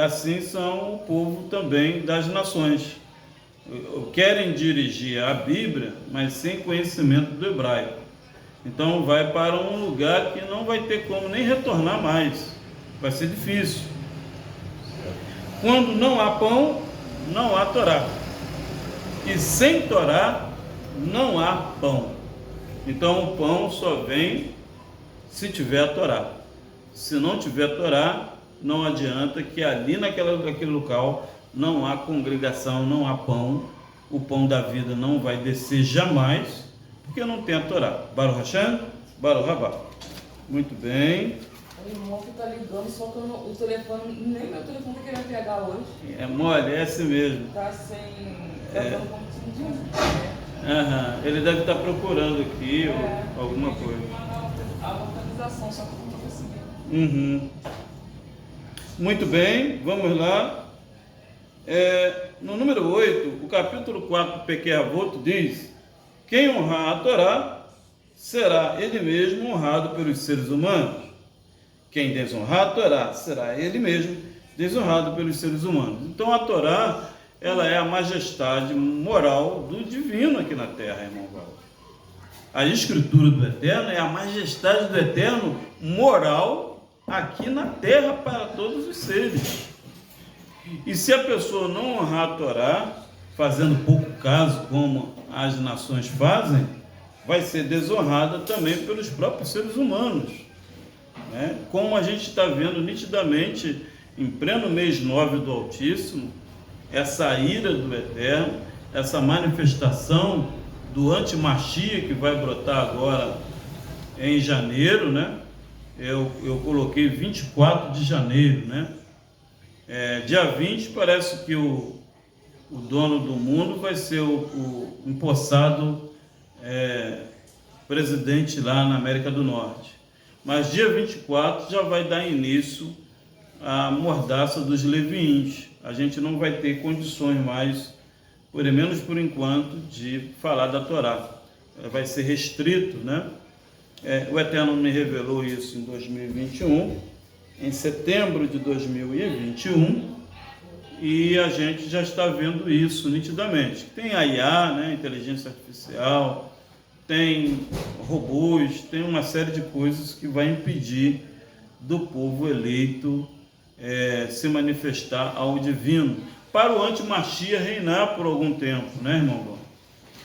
Assim são o povo também das nações. Querem dirigir a Bíblia, mas sem conhecimento do hebraico. Então vai para um lugar que não vai ter como nem retornar mais. Vai ser difícil. Quando não há pão, não há Torá. E sem Torá, não há pão. Então o pão só vem se tiver a Torá. Se não tiver Torá, não adianta, que ali naquele local não há congregação, não há pão. O pão da vida não vai descer jamais, porque não tem a Torá. Baruch Hashem, Baruch Rabá. Muito bem. O irmão fica ligando, só que o telefone, nem meu telefone tá querendo pegar hoje. É mole, é assim mesmo. Tá sem... Tá dando como Ele deve estar procurando aqui ou alguma coisa. A localização, só que eu não tô conseguindo. Muito bem, vamos lá. No número 8, o capítulo 4 do Pequei Avot diz: quem honrar a Torá, será ele mesmo honrado pelos seres humanos. Quem desonrar a Torá, será ele mesmo desonrado pelos seres humanos. Então a Torá, ela é a majestade moral do divino aqui na terra, irmão Val. A escritura do Eterno é a majestade do Eterno moral aqui na terra para todos os seres. E se a pessoa não honrar a Torá, fazendo pouco caso como as nações fazem, vai ser desonrada também pelos próprios seres humanos, né? Como a gente está vendo nitidamente em pleno mês 9 do Altíssimo, essa ira do Eterno, essa manifestação do anti-Machia que vai brotar agora em janeiro, né? Eu coloquei 24 de janeiro, né? Dia 20 parece que o dono do mundo vai ser o empossado presidente lá na América do Norte. Mas dia 24 já vai dar início à mordaça dos leviins. A gente não vai ter condições mais, pelo menos por enquanto, de falar da Torá. Vai ser restrito, né? O Eterno me revelou isso em 2021, em setembro de 2021, e a gente já está vendo isso nitidamente. Tem a IA, né, inteligência artificial, tem robôs, tem uma série de coisas que vai impedir do povo eleito se manifestar ao divino, para o anti-Machia reinar por algum tempo, né, irmão?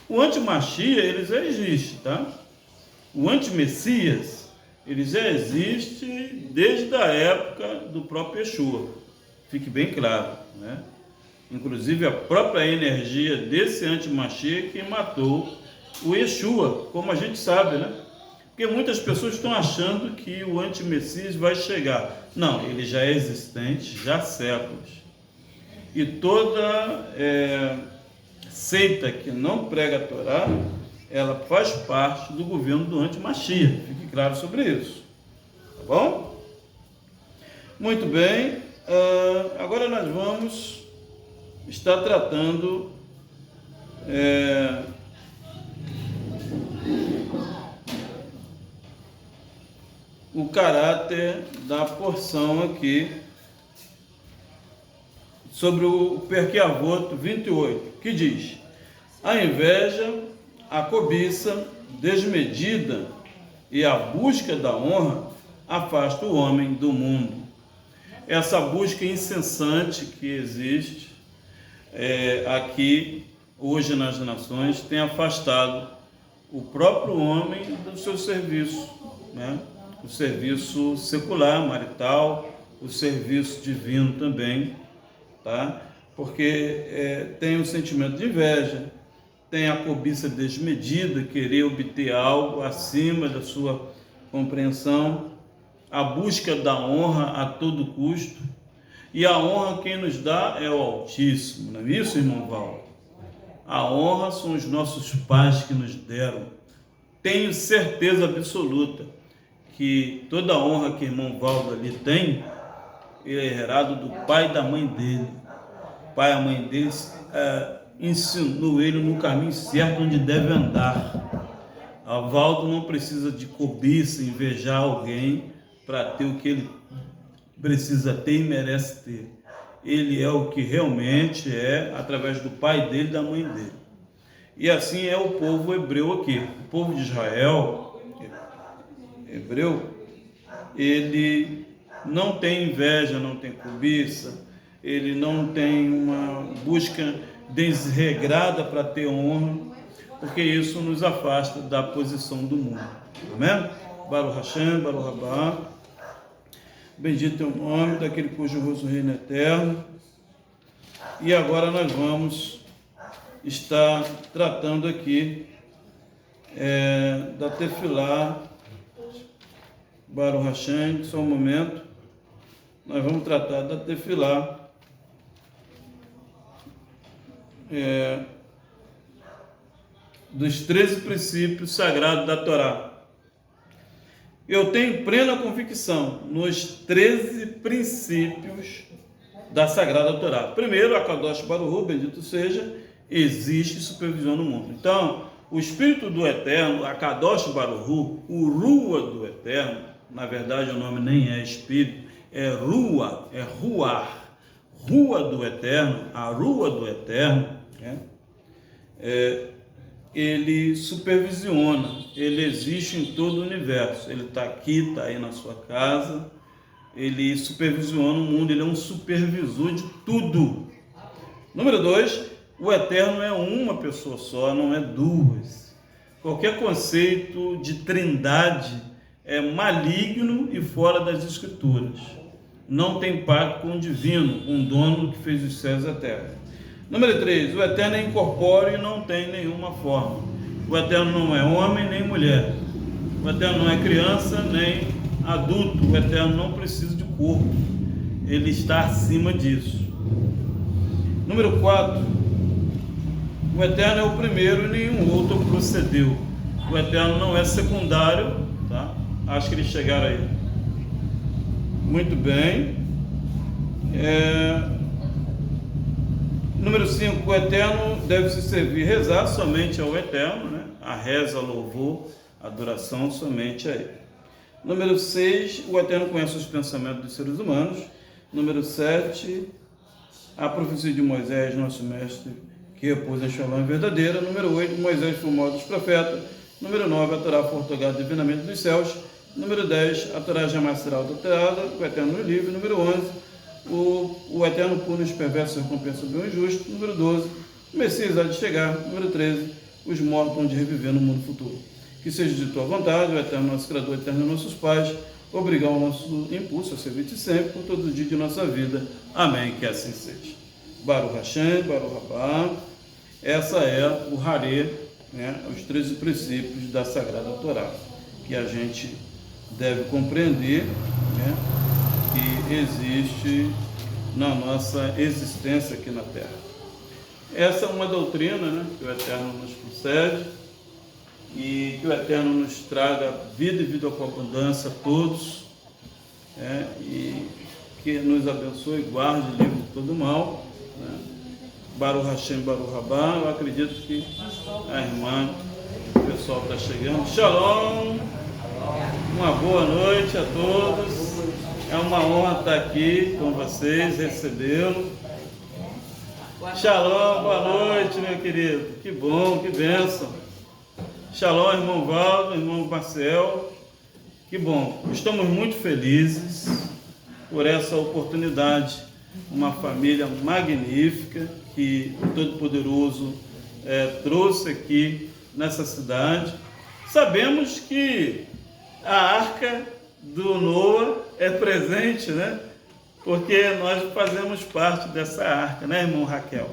O anti-Machia, ele já existe, tá? O anti-Messias, ele já existe desde a época do próprio Yeshua, fique bem claro, né? Inclusive a própria energia desse anti-Machia que matou o Yeshua, como a gente sabe, né? Porque muitas pessoas estão achando que o anti-Messias vai chegar. Não, ele já é existente já há séculos. E toda seita que não prega a Torá, ela faz parte do governo do anti-Machia. Fique claro sobre isso. Tá bom? Muito bem. Agora nós vamos estar tratando o caráter da porção aqui sobre o Perkei Avot 28, que diz: a inveja, a cobiça desmedida e a busca da honra afasta o homem do mundo. Essa busca incessante que existe aqui hoje nas nações tem afastado o próprio homem do seu serviço, né? O serviço secular, marital, o serviço divino também, tá? Porque tem o sentimento de inveja, tem a cobiça desmedida, querer obter algo acima da sua compreensão, a busca da honra a todo custo, e a honra quem nos dá é o Altíssimo, não é isso, irmão Val? A honra são os nossos pais que nos deram. Tenho certeza absoluta que toda a honra que o irmão Valdo ali tem, ele é herado do pai e da mãe dele. O pai e a mãe dele ensinou ele no caminho certo onde deve andar. A Valdo não precisa de cobiça, invejar alguém para ter o que ele precisa ter e merece ter. Ele é o que realmente é, através do pai dele e da mãe dele. E assim é o povo hebreu aqui. O povo de Israel, hebreu, ele não tem inveja, não tem cobiça, ele não tem uma busca desregrada para ter honra, porque isso nos afasta da posição do mundo. Amém? Baruch Hashem, Baruch Rabá. Bendito é o nome daquele cujo rosto reina eterno. E agora nós vamos estar tratando aqui da Tefilá, Baruch Hashem, só um momento. Nós vamos tratar da Tefilá, dos 13 princípios sagrados da Torá. Eu tenho plena convicção nos 13 princípios da Sagrada Torá. Primeiro, a Kadosh Baruch Hu, bendito seja, existe e supervisiona o mundo. Então, o Espírito do Eterno, a Kadosh Baruch Hu, o Rua do Eterno, na verdade o nome nem é Espírito, é Rua, é Ruar, Rua do Eterno, a Rua do Eterno, ele supervisiona, ele existe em todo o universo, ele está aqui, está aí na sua casa, ele supervisiona o mundo, ele é um supervisor de tudo. Número 2, o Eterno é uma pessoa só, não é duas. Qualquer conceito de trindade é maligno e fora das Escrituras. Não tem pacto com o divino, um dono que fez os céus e a terra. Número 3, o Eterno é incorpóreo e não tem nenhuma forma. O Eterno não é homem nem mulher. O Eterno não é criança nem adulto. O Eterno não precisa de corpo. Ele está acima disso. Número 4, o Eterno é o primeiro e nenhum outro procedeu. O Eterno não é secundário, tá? Acho que eles chegaram aí. Muito bem. Número 5, o Eterno deve se servir, rezar somente ao Eterno, né? A reza, louvor, adoração somente a Ele. Número 6, o Eterno conhece os pensamentos dos seres humanos. Número 7, a profecia de Moisés, nosso mestre, que repousa em Shalom é verdadeira. Número 8, Moisés foi o maior dos profetas. Número 9, a Torá foi otorgada divinamente dos céus. Número 10, a Torá jamais será adulterada, o Eterno é livre. Número 11, o Eterno pune os perversos e recompensa do injusto. Número 12, o Messias há de chegar. Número 13, os mortos vão de reviver no mundo futuro. Que seja de tua vontade, o Eterno nosso Criador, Eterno nossos pais, obrigar o nosso impulso a servir-te sempre, por todos os dias de nossa vida. Amém, que assim seja. Baruch Hashem, Baruch Rabá. Essa é o Harê, né, os 13 princípios da Sagrada Torá, que a gente deve compreender, né, que existe na nossa existência aqui na Terra. Essa é uma doutrina, né, que o Eterno nos concede e que o Eterno nos traga vida e vida com abundância a todos, e que nos abençoe, guarde, livre de todo mal, né? Baruch Hashem, Baruch Rabá. Eu acredito que a irmã, o pessoal está chegando. Shalom, uma boa noite a todos. É uma honra estar aqui com vocês, recebê-lo. Shalom, boa noite, meu querido. Que bom, que bênção. Shalom, irmão Valdo, irmão Marcel. Que bom. Estamos muito felizes por essa oportunidade. Uma família magnífica que o Todo-Poderoso trouxe aqui nessa cidade. Sabemos que a arca do Noah é presente, né, porque nós fazemos parte dessa arca, né, irmão Raquel?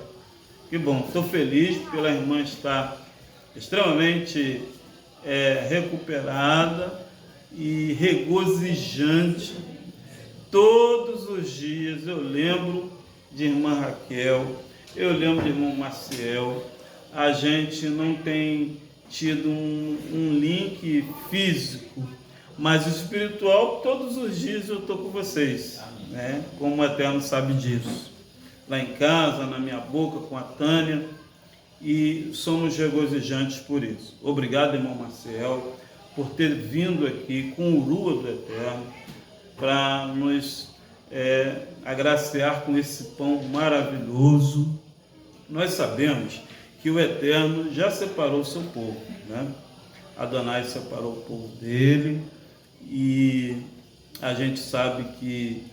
Que bom, estou feliz pela irmã estar extremamente recuperada e regozijante. Todos os dias eu lembro de irmã Raquel, eu lembro de irmão Maciel. A gente não tem tido um link físico, mas espiritual, todos os dias eu estou com vocês, né? Como o Eterno sabe disso. Lá em casa, na minha boca, com a Tânia, e somos regozijantes por isso. Obrigado, irmão Marcel, por ter vindo aqui com o Rua do Eterno para nos agraciar com esse pão maravilhoso. Nós sabemos que o Eterno já separou o seu povo, né? Adonai separou o povo dele, e a gente sabe que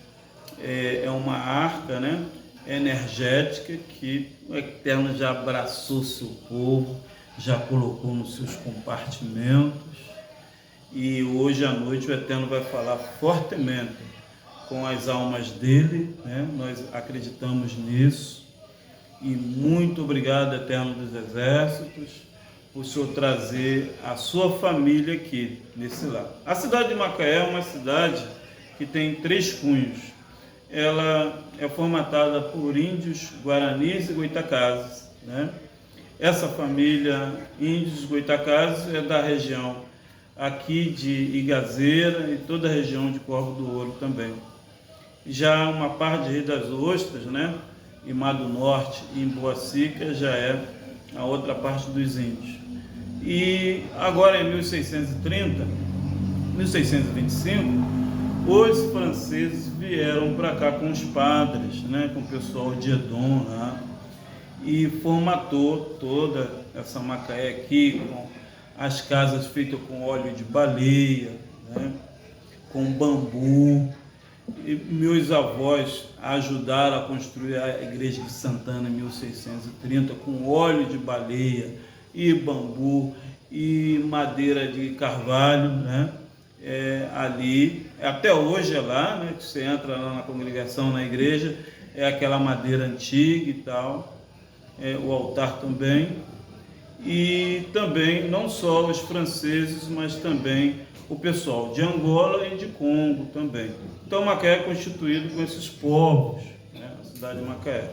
é uma arca, né, energética, que o Eterno já abraçou seu povo, já colocou nos seus compartimentos, e hoje à noite o Eterno vai falar fortemente com as almas dele, né? Nós acreditamos nisso, e muito obrigado, Eterno dos Exércitos, por o Senhor trazer a sua família aqui, nesse lar. A cidade de Macaé é uma cidade que tem 3 cunhos. Ela é formatada por índios, guaranis e goitacazes, né? Essa família índios goitacazes é da região aqui de Igazeira e toda a região de Corvo do Ouro também. Já uma parte de Rio das Ostras, né, em Mar do Norte e em Boacica, já é a outra parte dos índios. E agora em 1630, 1625, os franceses vieram para cá com os padres, né, com o pessoal de Edom lá, e formatou toda essa Macaé aqui, com as casas feitas com óleo de baleia, né, com bambu. E meus avós ajudaram a construir a igreja de Santana em 1630 com óleo de baleia e bambu e madeira de carvalho, né? Ali, até hoje é lá, né? Que você entra lá na congregação, na igreja, é aquela madeira antiga e tal, o altar também, e também não só os franceses, mas também o pessoal de Angola e de Congo também. Então Macaé é constituído com esses povos, né, a cidade de Macaé.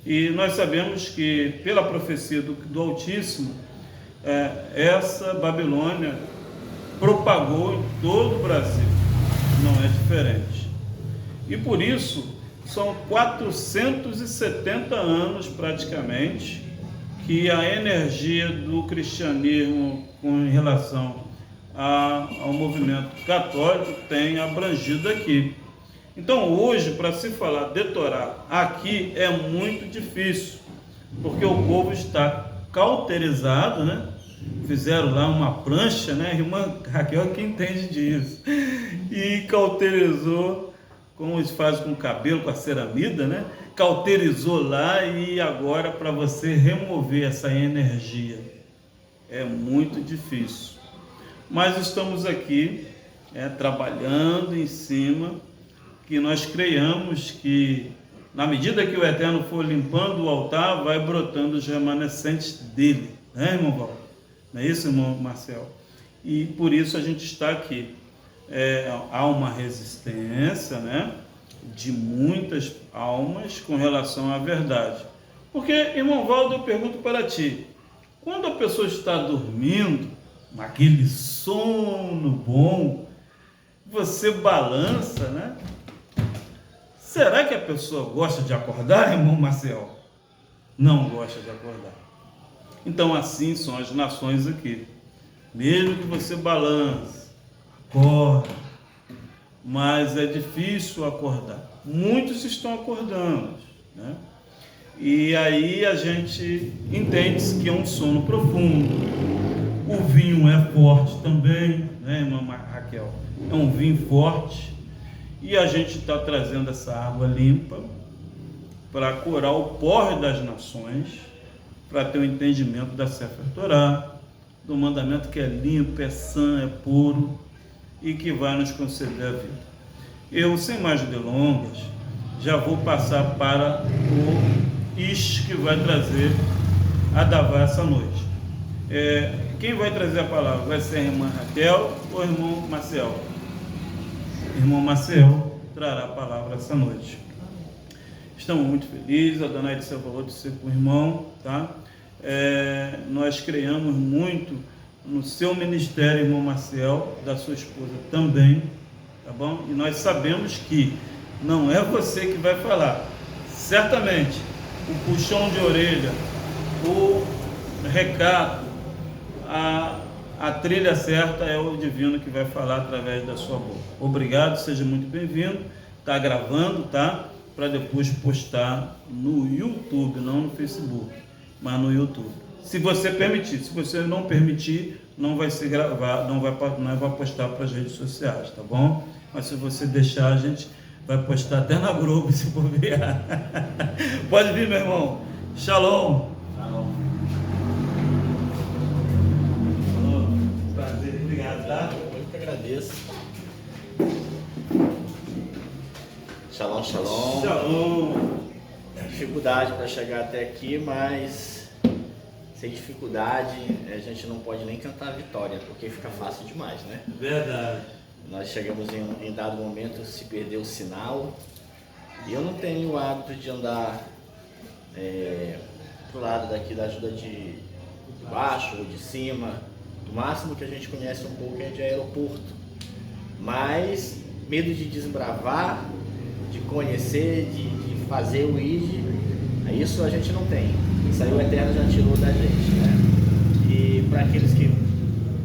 E nós sabemos que, pela profecia do Altíssimo, essa Babilônia propagou em todo o Brasil, não é diferente. E por isso, são 470 anos praticamente que a energia do cristianismo com relação ao movimento católico tem abrangido aqui. Então hoje, para se falar de Torá aqui é muito difícil, porque o povo está cauterizado, né? Fizeram lá uma prancha, né? A irmã Raquel que entende disso, e cauterizou, como eles fazem com o cabelo, com a ceramida, né? Cauterizou lá, e agora para você remover essa energia é muito difícil. Mas estamos aqui trabalhando em cima, que nós creiamos que, na medida que o Eterno for limpando o altar, vai brotando os remanescentes dele, né, irmão Val? Não é isso, irmão Marcel? E por isso a gente está aqui. Há uma resistência, né, de muitas almas com relação à verdade. Porque, irmão Valdo, eu pergunto para ti, quando a pessoa está dormindo, aquele sono bom, você balança, né? Será que a pessoa gosta de acordar, irmão Marcel? Não gosta de acordar. Então assim são as nações aqui. Mesmo que você balance, acorda, mas é difícil acordar. Muitos estão acordando, né? E aí a gente entende que é um sono profundo. O vinho é forte também, né, irmã Raquel? É um vinho forte, e a gente está trazendo essa água limpa para curar o porre das nações, para ter o entendimento da Sefer Torá, do mandamento que é limpo, é sã, é puro e que vai nos conceder a vida. Eu, sem mais delongas, já vou passar para o Ish, que vai trazer a Davá essa noite. Quem vai trazer a palavra? Vai ser a irmã Raquel ou o irmão Maciel? Irmão Maciel trará a palavra essa noite. Estamos muito felizes, a dona Edson falou de ser com o irmão, tá? Nós criamos muito no seu ministério, irmão Maciel, da sua esposa também, tá bom? E nós sabemos que não é você que vai falar. Certamente, o puxão de orelha, o recado, a trilha certa é o divino que vai falar através da sua boca. Obrigado, seja muito bem-vindo. Está gravando, tá? Para depois postar no YouTube, não no Facebook, mas no YouTube. Se você permitir. Se você não permitir, não vai ser gravado, não vai postar para as redes sociais, tá bom? Mas se você deixar, a gente vai postar até na Globo, se bobear. Pode vir, meu irmão. Shalom. Shalom. Prazer, obrigado, tá? Eu que agradeço. Shalom, shalom. Shalom. Dificuldade para chegar até aqui, mas sem dificuldade a gente não pode nem cantar a vitória, porque fica fácil demais, né? Verdade. Nós chegamos em dado momento, se perdeu o sinal, e eu não tenho o hábito de andar pro lado daqui da ajuda de baixo ou de cima. O máximo que a gente conhece um pouco é de aeroporto, mas medo de desbravar, de conhecer, de fazer o ID, isso a gente não tem. Isso aí o Eterno já tirou da gente, né? E para aqueles que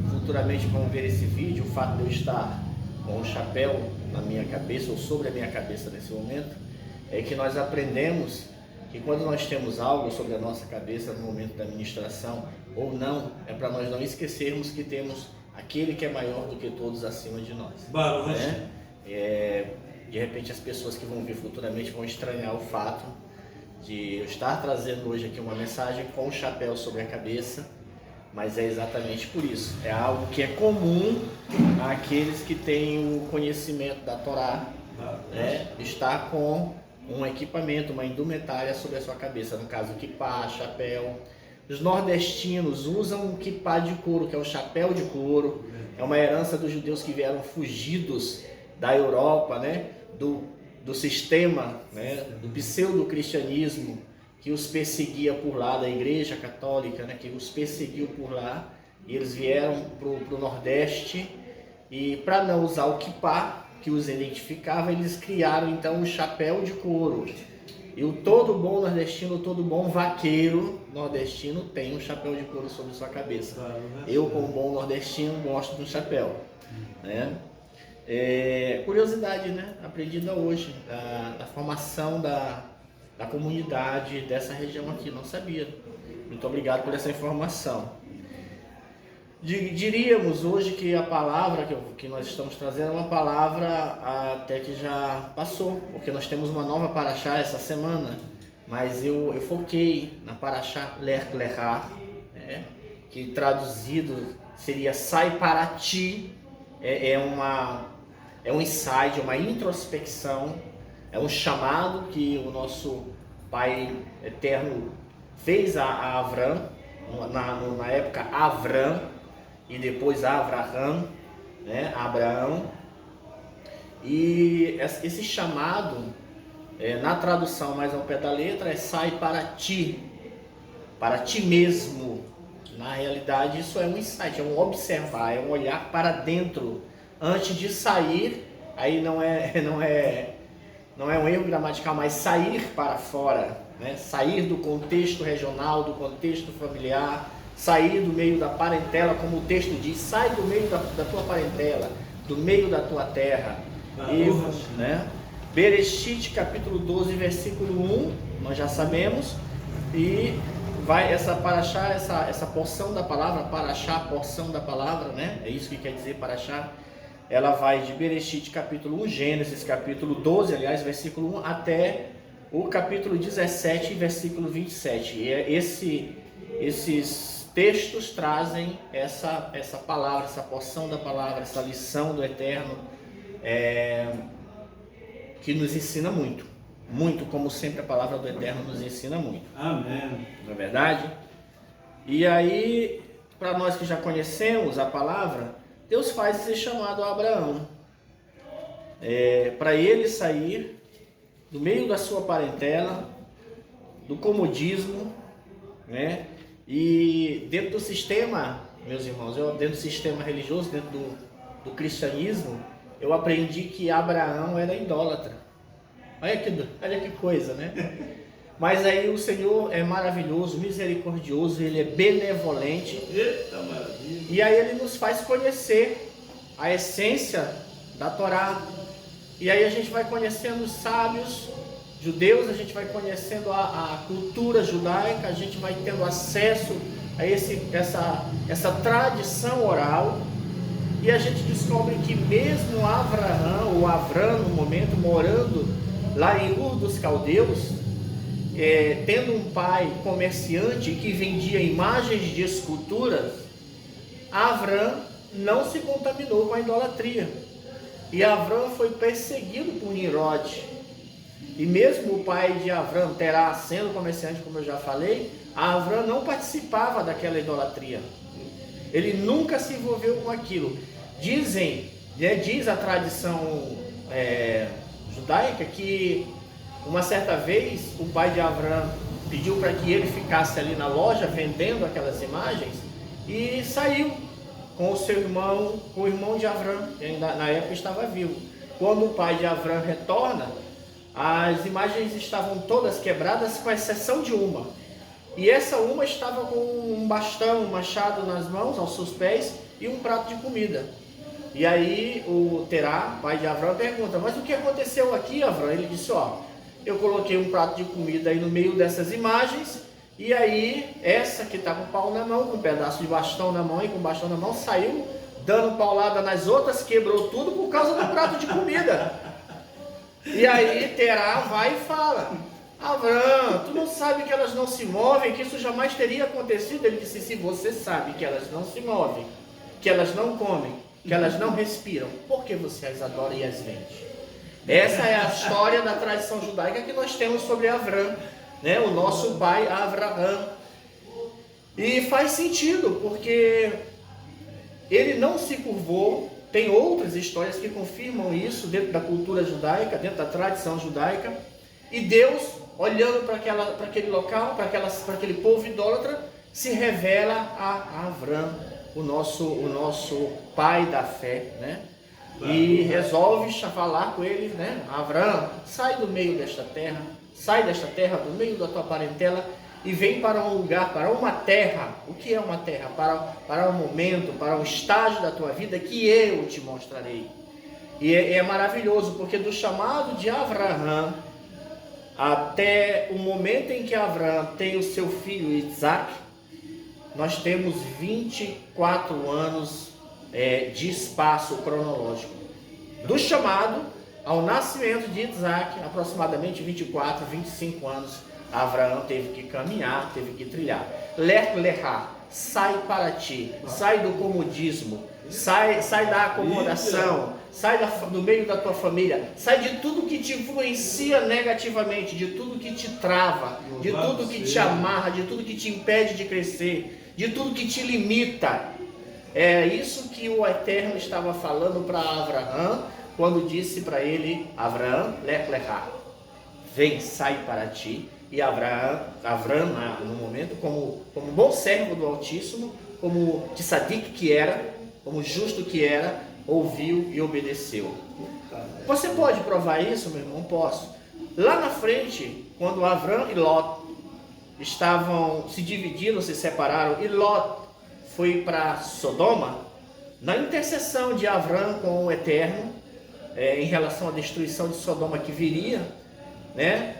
futuramente vão ver esse vídeo, o fato de eu estar com um chapéu na minha cabeça ou sobre a minha cabeça nesse momento, é que nós aprendemos que quando nós temos algo sobre a nossa cabeça no momento da ministração ou não, é para nós não esquecermos que temos aquele que é maior do que todos acima de nós. Né? De repente as pessoas que vão vir futuramente vão estranhar o fato de eu estar trazendo hoje aqui uma mensagem com o chapéu sobre a cabeça, mas é exatamente por isso. É algo que é comum àqueles que têm o conhecimento da Torá, né? Estar com um equipamento, uma indumentária sobre a sua cabeça, no caso kippá, chapéu. Os nordestinos usam o kippá de couro, que é o chapéu de couro, é uma herança dos judeus que vieram fugidos da Europa, né? Do sistema, né? Do pseudo-cristianismo que os perseguia por lá, da igreja católica, né? Que os perseguiu por lá, e eles vieram para o Nordeste, e para não usar o kippá, que os identificava, eles criaram então o chapéu de couro. E o todo bom nordestino, todo bom vaqueiro nordestino tem um chapéu de couro sobre sua cabeça. Eu, como bom nordestino, gosto do chapéu, né? Curiosidade, né? Aprendida hoje, da formação da comunidade dessa região aqui, não sabia. Muito obrigado por essa informação. Diríamos hoje que a palavra que nós estamos trazendo é uma palavra até que já passou, porque nós temos uma nova paraxá essa semana, mas eu foquei na paraxá Lech Lechá, né? Que traduzido seria sai para ti, é um insight, uma introspecção, é um chamado que o nosso Pai Eterno fez a Avram, na época Avram, e depois Avraham, né? Abraão. E esse chamado, na tradução mais ao pé da letra, é sai para ti mesmo. Na realidade isso é um insight, é um observar, é um olhar para dentro antes de sair. Aí não é um erro gramatical, mas sair para fora, né? Sair do contexto regional, do contexto familiar, sair do meio da parentela, como o texto diz, sai do meio da tua parentela, do meio da tua terra. Né? Bereshit, capítulo 12, versículo 1, nós já sabemos, e vai essa paraxá, essa porção da palavra, paraxá, porção da palavra, né? É isso que quer dizer paraxá. Ela vai de Bereshit, capítulo 1, Gênesis, capítulo 12, aliás, versículo 1, até o capítulo 17, versículo 27. E esses textos trazem essa palavra, essa porção da palavra, essa lição do Eterno, que nos ensina muito, muito, como sempre a palavra do Eterno nos ensina muito. Amém. Não é verdade? E aí, para nós que já conhecemos a palavra, Deus faz esse chamado a Abraão. Para ele sair do meio da sua parentela, do comodismo, né? E dentro do sistema, meus irmãos, dentro do sistema religioso, dentro do cristianismo, eu aprendi que Abraão era idólatra. Olha que coisa, né? Mas aí o Senhor é maravilhoso, misericordioso, Ele é benevolente. Eita maravilha. E aí Ele nos faz conhecer a essência da Torá. E aí a gente vai conhecendo os sábios judeus, a gente vai conhecendo a cultura judaica, a gente vai tendo acesso a essa tradição oral. E a gente descobre que mesmo Abraão, ou Avram no momento, morando lá em Ur dos Caldeus, tendo um pai comerciante que vendia imagens de esculturas, Avram não se contaminou com a idolatria. E Avram foi perseguido por Nimrod. E mesmo o pai de Avram, Terá, sendo comerciante, como eu já falei, Avram não participava daquela idolatria. Ele nunca se envolveu com aquilo. Diz a tradição judaica que uma certa vez o pai de Avram pediu para que ele ficasse ali na loja vendendo aquelas imagens e saiu com o seu irmão, com o irmão de Avram, que ainda na época estava vivo. Quando o pai de Avram retorna, as imagens estavam todas quebradas, com exceção de uma. E essa uma estava com um bastão, um machado nas mãos, aos seus pés, e um prato de comida. E aí o Terá, pai de Avram, pergunta: mas o que aconteceu aqui, Avram? Ele disse: eu coloquei um prato de comida aí no meio dessas imagens, e aí essa que está com o pau na mão, com um pedaço de bastão na mão e com o bastão na mão, saiu dando paulada nas outras, quebrou tudo por causa do prato de comida. E aí Terá vai e fala: Avram, tu não sabe que elas não se movem, que isso jamais teria acontecido? Ele disse: se você sabe que elas não se movem, que elas não comem, que elas não respiram, por que você as adora e as vende? Essa é a história da tradição judaica que nós temos sobre Avram, né? O nosso pai Abraão. E faz sentido, porque ele não se curvou. Tem outras histórias que confirmam isso dentro da cultura judaica, dentro da tradição judaica. E Deus, olhando para aquele local, para aquele povo idólatra, se revela a Avram, o nosso pai da fé, né? E resolve falar com ele, né? Avram, sai do meio desta terra, sai desta terra, do meio da tua parentela, e vem para um lugar, para uma terra. O que é uma terra? Para um momento, para um estágio da tua vida que eu te mostrarei. E é maravilhoso, porque do chamado de Abraão até o momento em que Abraão tem o seu filho Isaac, nós temos 24 anos de espaço cronológico. Do chamado ao nascimento de Isaac, aproximadamente 24, 25 anos, Abraão teve que caminhar, teve que trilhar. Lech lechá, sai para ti, sai do comodismo, sai da acomodação, sai do meio da tua família, sai de tudo que te influencia negativamente, de tudo que te trava, de tudo que te amarra, de tudo que te impede de crescer, de tudo que te limita. É isso que o Eterno estava falando para Abraão, quando disse para ele: Abraão, lech lechá, vem, sai para ti. E Abraão, no momento, como bom servo do Altíssimo, como tzadik que era, como justo que era, ouviu e obedeceu. Você pode provar isso, meu irmão? Posso. Lá na frente, quando Abraão e Ló estavam se dividindo, se separaram, e Ló foi para Sodoma, na intercessão de Abraão com o Eterno, em relação à destruição de Sodoma que viria, né?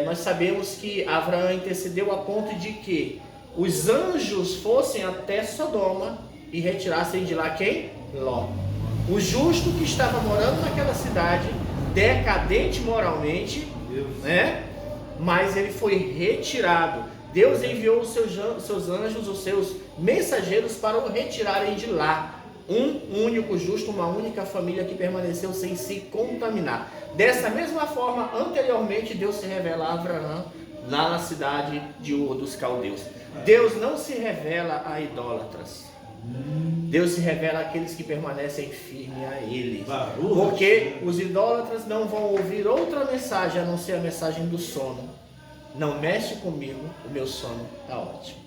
Nós sabemos que Abraão intercedeu a ponto de que os anjos fossem até Sodoma e retirassem de lá quem? Ló. O justo que estava morando naquela cidade, decadente moralmente, né? Mas ele foi retirado. Deus enviou os seus anjos, os seus mensageiros para o retirarem de lá. um único justo, uma única família que permaneceu sem se contaminar. Dessa mesma forma, anteriormente, Deus se revela a Abraão lá na cidade de Ur dos Caldeus. Deus não se revela a idólatras. Deus se revela àqueles que permanecem firmes a Ele. Porque os idólatras não vão ouvir outra mensagem a não ser a mensagem do sono. Não mexe comigo, o meu sono está ótimo.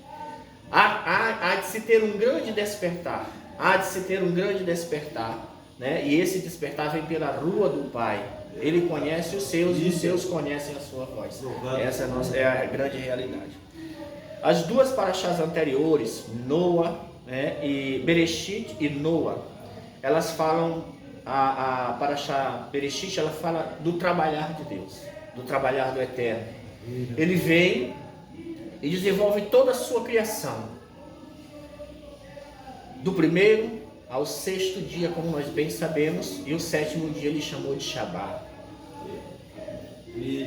Há de se ter um grande despertar. Há de se ter um grande despertar, né? E esse despertar vem pela rua do Pai. Ele conhece os seus e os seus conhecem a sua voz. Essa é a grande realidade. As duas paraxás anteriores, Noa, né, e Bereshit e Noa, elas falam, a paraxá Bereshit, ela fala do trabalhar de Deus, do trabalhar do Eterno. Ele vem e desenvolve toda a sua criação, do primeiro ao sexto dia, como nós bem sabemos, e o sétimo dia ele chamou de Shabá.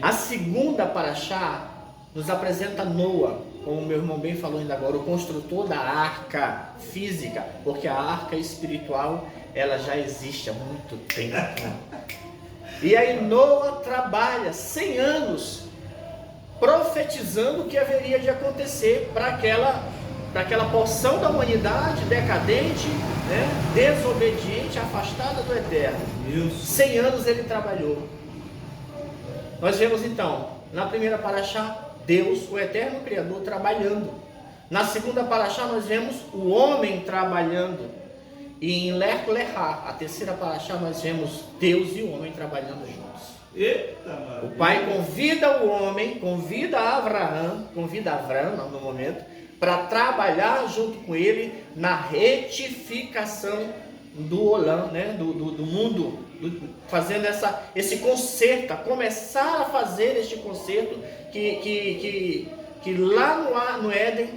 A segunda paraxá nos apresenta Noa, como o meu irmão bem falou ainda agora, o construtor da arca física, porque a arca espiritual ela já existe há muito tempo. E aí Noa trabalha 100 anos profetizando o que haveria de acontecer para aquela porção da humanidade decadente, né, desobediente, afastada do Eterno. 100 anos ele trabalhou. Nós vemos então, na primeira paraxá, Deus, o Eterno Criador, trabalhando. Na segunda paraxá nós vemos o homem trabalhando. E em Lech Lechá, a terceira paraxá, nós vemos Deus e o homem trabalhando juntos. O Pai convida o homem, convida Abraão no momento, para trabalhar junto com ele na retificação do Olam, né? do mundo, fazendo esse conserto, a começar a fazer este conserto que lá no Éden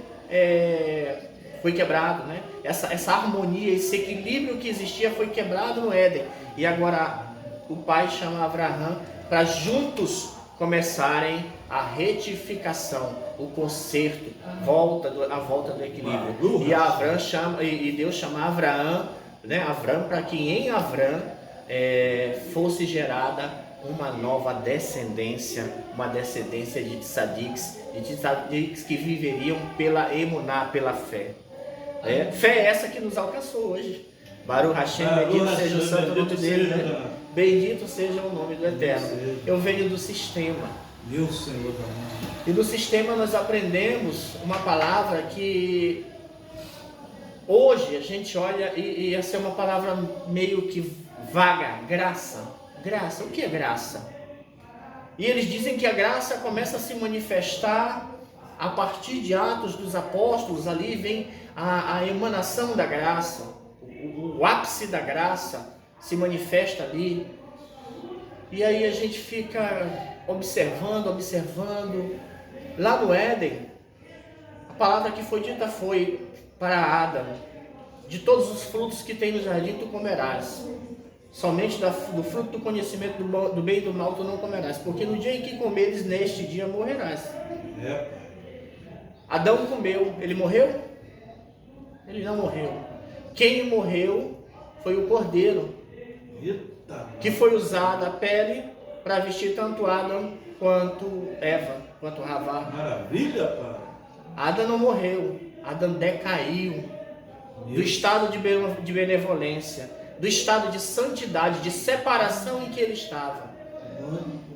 foi quebrado, né? Essa harmonia, esse equilíbrio que existia foi quebrado no Éden. E agora o Pai chama Abraão para juntos começarem a retificação, o conserto, a volta do equilíbrio. E Deus chama Abraão, né? Para que em Abraão fosse gerada uma nova descendência, uma descendência de tzadiks que viveriam pela emuná, pela fé. Fé essa que nos alcançou hoje. Baruch Hashem, bendito seja o santo nome dele, né? Bendito seja o nome do Eterno. Eu venho do sistema. Meu Senhor. E do sistema nós aprendemos uma palavra que hoje a gente olha e essa é uma palavra meio que vaga, graça. Graça, o que é graça? E eles dizem que a graça começa a se manifestar a partir de Atos dos Apóstolos, ali vem a emanação da graça, o ápice da graça se manifesta ali. E aí a gente fica observando. Lá no Éden, a palavra que foi dita foi para Adão: de todos os frutos que tem no jardim tu comerás, somente do fruto do conhecimento do bem e do mal tu não comerás, porque no dia em que comeres, neste dia morrerás. Adão comeu, ele morreu? Ele não morreu. Quem morreu foi o cordeiro, que foi usado a pele para vestir tanto Adão quanto Eva, quanto Havá. Maravilha, pai. Adão não morreu, Adão decaiu do estado de benevolência, do estado de santidade, de separação em que ele estava.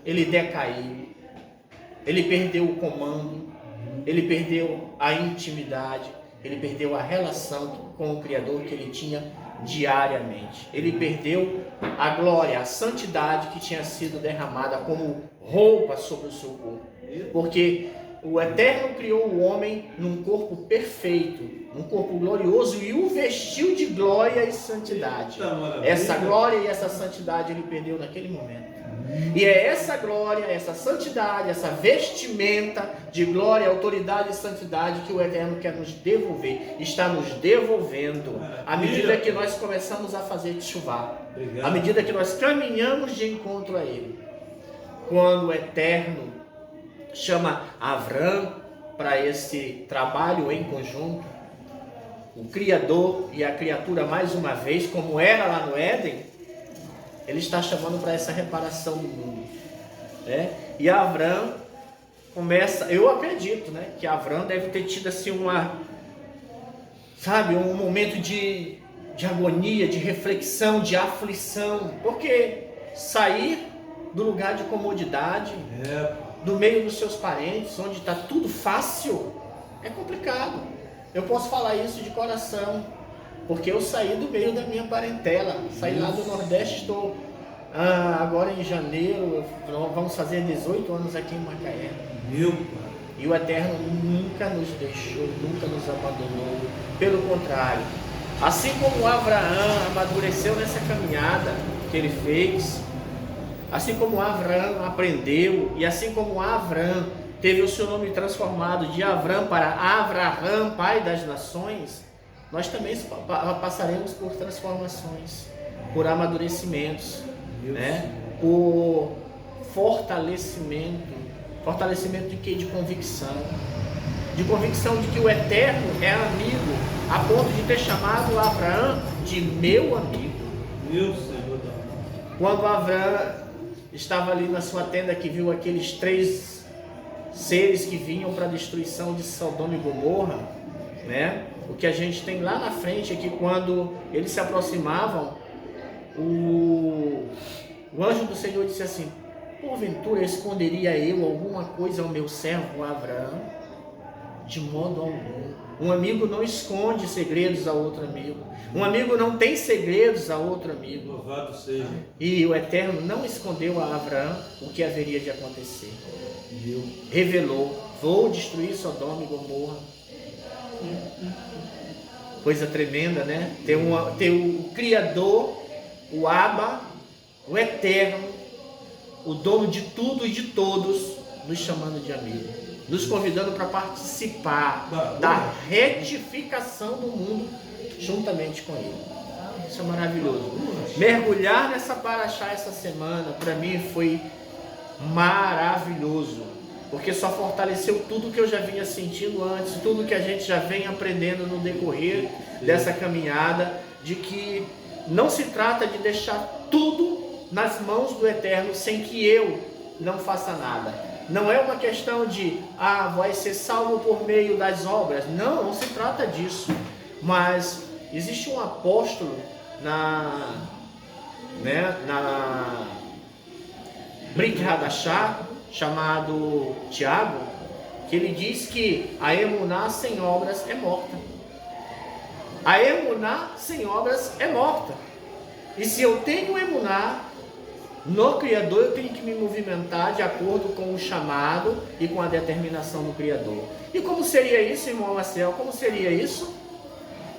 Ele decaiu, ele perdeu o comando, ele perdeu a intimidade, ele perdeu a relação com o Criador que ele tinha diariamente. Ele perdeu a glória, a santidade que tinha sido derramada como roupa sobre o seu corpo. Porque o Eterno criou o homem num corpo perfeito, num corpo glorioso, e o vestiu de glória e santidade. Essa glória e essa santidade ele perdeu naquele momento. E é essa glória, essa santidade, essa vestimenta de glória, autoridade e santidade que o Eterno quer nos devolver, está nos devolvendo à medida que nós começamos a fazer teshuvá, à medida que nós caminhamos de encontro a Ele. Quando o Eterno chama Avrão para esse trabalho em conjunto, o Criador e a criatura mais uma vez, como era lá no Éden, ele está chamando para essa reparação do mundo, né? E Abraão começa, eu acredito, né, que Abraão deve ter tido assim um momento de agonia, de reflexão, de aflição, porque sair do lugar de comodidade, do meio dos seus parentes, onde está tudo fácil, é complicado. Eu posso falar isso de coração, porque eu saí do meio da minha parentela, saí lá do Nordeste, estou agora em janeiro, vamos fazer 18 anos aqui em Macaé. E o Eterno nunca nos deixou, nunca nos abandonou, pelo contrário. Assim como Abraão amadureceu nessa caminhada que ele fez, assim como Abraão aprendeu, e assim como Abraão teve o seu nome transformado de Abraão para Abraham, pai das nações, nós também passaremos por transformações, por amadurecimentos, né? Por fortalecimento de quê? De convicção de que o Eterno é amigo, a ponto de ter chamado Abraão de meu amigo. Meu Senhor. Quando Abraão estava ali na sua tenda, que viu aqueles 3 seres que vinham para a destruição de Sodoma e Gomorra, né? O que a gente tem lá na frente é que quando eles se aproximavam, o anjo do Senhor disse assim: porventura esconderia eu alguma coisa ao meu servo Abraão? De modo algum. Um amigo não esconde segredos a outro amigo. Um amigo não tem segredos a outro amigo. Louvado seja. E o Eterno não escondeu a Abraão o que haveria de acontecer. Revelou: vou destruir Sodoma e Gomorra. Coisa tremenda, né? Ter o Criador, o Abba, o Eterno, o dono de tudo e de todos, nos chamando de amigo, nos convidando para participar da retificação do mundo juntamente com ele. Isso é maravilhoso. Mergulhar nessa paraxá essa semana, para mim, foi maravilhoso, porque só fortaleceu tudo que eu já vinha sentindo antes, tudo que a gente já vem aprendendo no decorrer dessa caminhada, de que não se trata de deixar tudo nas mãos do Eterno sem que eu não faça nada. Não é uma questão de vai ser salvo por meio das obras. Não se trata disso. Mas existe um apóstolo na Brit Hadashah, chamado Tiago, que ele diz que a emuná sem obras é morta. A emuná sem obras é morta. E se eu tenho emuná no Criador, eu tenho que me movimentar de acordo com o chamado e com a determinação do Criador. E como seria isso, irmão Marcel? Como seria isso?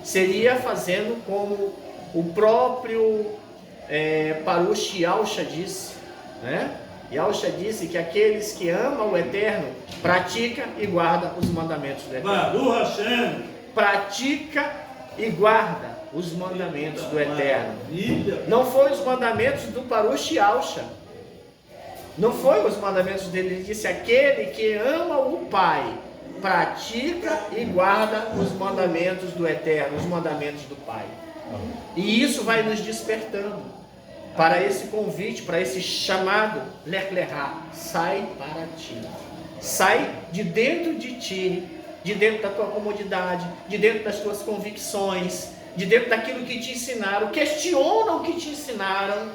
Seria fazendo como o próprio Parush Yalcha disse, né? Yalcha disse que aqueles que amam o Eterno pratica e guarda os mandamentos do Eterno. Pratica e guarda os mandamentos do Eterno. Não foi os mandamentos do Parush Yalcha. Não foi os mandamentos dele. Ele disse: aquele que ama o Pai pratica e guarda os mandamentos do Eterno, os mandamentos do Pai. E isso vai nos despertando para esse convite, para esse chamado. Lech Lechá, sai para ti. Sai de dentro de ti, de dentro da tua comodidade, de dentro das tuas convicções, de dentro daquilo que te ensinaram. Questiona o que te ensinaram,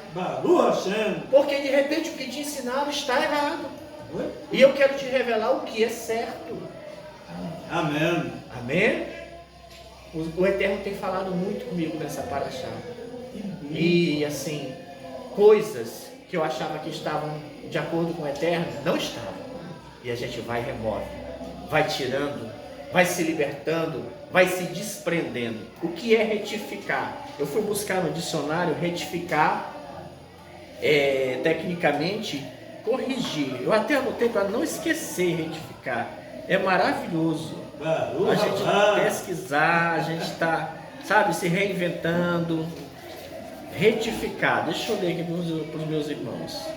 porque de repente o que te ensinaram está errado. E eu quero te revelar o que é certo. Amém. Amém? O Eterno tem falado muito comigo nessa paraxá. E assim, coisas que eu achava que estavam de acordo com o Eterno, não estavam. E a gente vai e remove, vai tirando, vai se libertando, vai se desprendendo. O que é retificar? Eu fui buscar no dicionário retificar, tecnicamente, corrigir. Eu até anotei para não esquecer retificar. É maravilhoso a gente pesquisar, a gente está, se reinventando. Retificar, deixa eu ler aqui para os meus irmãos.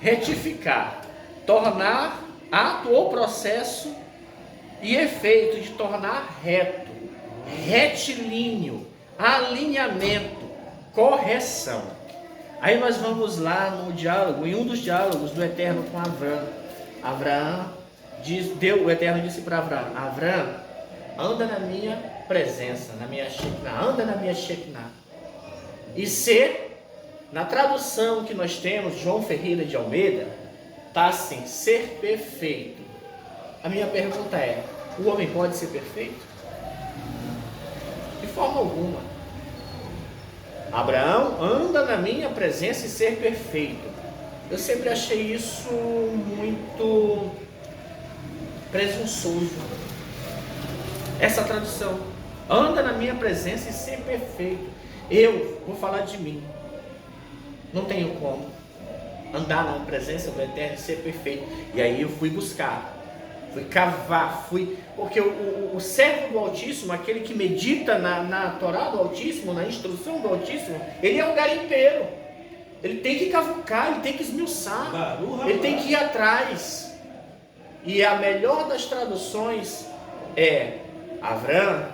Retificar, tornar ato ou processo e efeito de tornar reto, retilíneo, alinhamento, correção. Aí nós vamos lá no diálogo, em um dos diálogos do Eterno com Abraão. O Eterno disse para Abraão: Abraão, anda na minha presença, na minha Shekinah, anda na minha Shekinah. E ser, na tradução que nós temos, João Ferreira de Almeida, está assim: ser perfeito. A minha pergunta é: o homem pode ser perfeito? De forma alguma. Abraão, anda na minha presença e ser perfeito. Eu sempre achei isso muito presunçoso. Essa tradução, anda na minha presença e ser perfeito. Eu vou falar de mim. Não tenho como andar na presença do Eterno e ser perfeito. E aí eu fui buscar, fui cavar, porque o servo do Altíssimo, aquele que medita na Torá do Altíssimo, na instrução do Altíssimo, ele é um garimpeiro. Ele tem que cavucar, ele tem que esmiuçar, ele tem que ir atrás. E a melhor das traduções é: Abraão,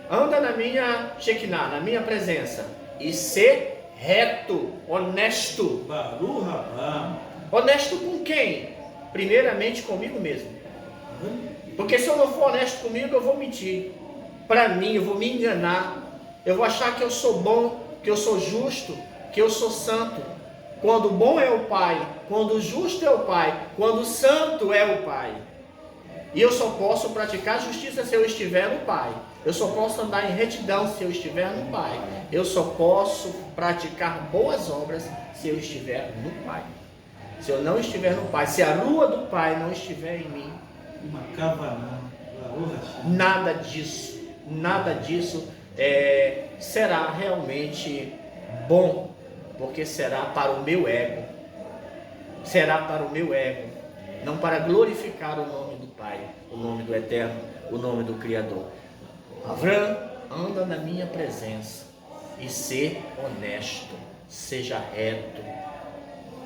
anda na minha Shekinah, na minha presença, e ser reto, honesto. Honesto com quem? Primeiramente comigo mesmo. Porque se eu não for honesto comigo, eu vou mentir para mim, eu vou me enganar, eu vou achar que eu sou bom, que eu sou justo, que eu sou santo. Quando o bom é o Pai, quando o justo é o Pai, quando o santo é o Pai. E eu só posso praticar justiça se eu estiver no Pai. Eu só posso andar em retidão se eu estiver no Pai. Eu só posso praticar boas obras se eu estiver no Pai. Se eu não estiver no Pai, se a lua do Pai não estiver em mim, nada disso será realmente bom, porque será para o meu ego. Será para o meu ego, não para glorificar o nome do Pai, o nome do Eterno, o nome do Criador. Abraão, anda na minha presença e ser honesto, seja reto.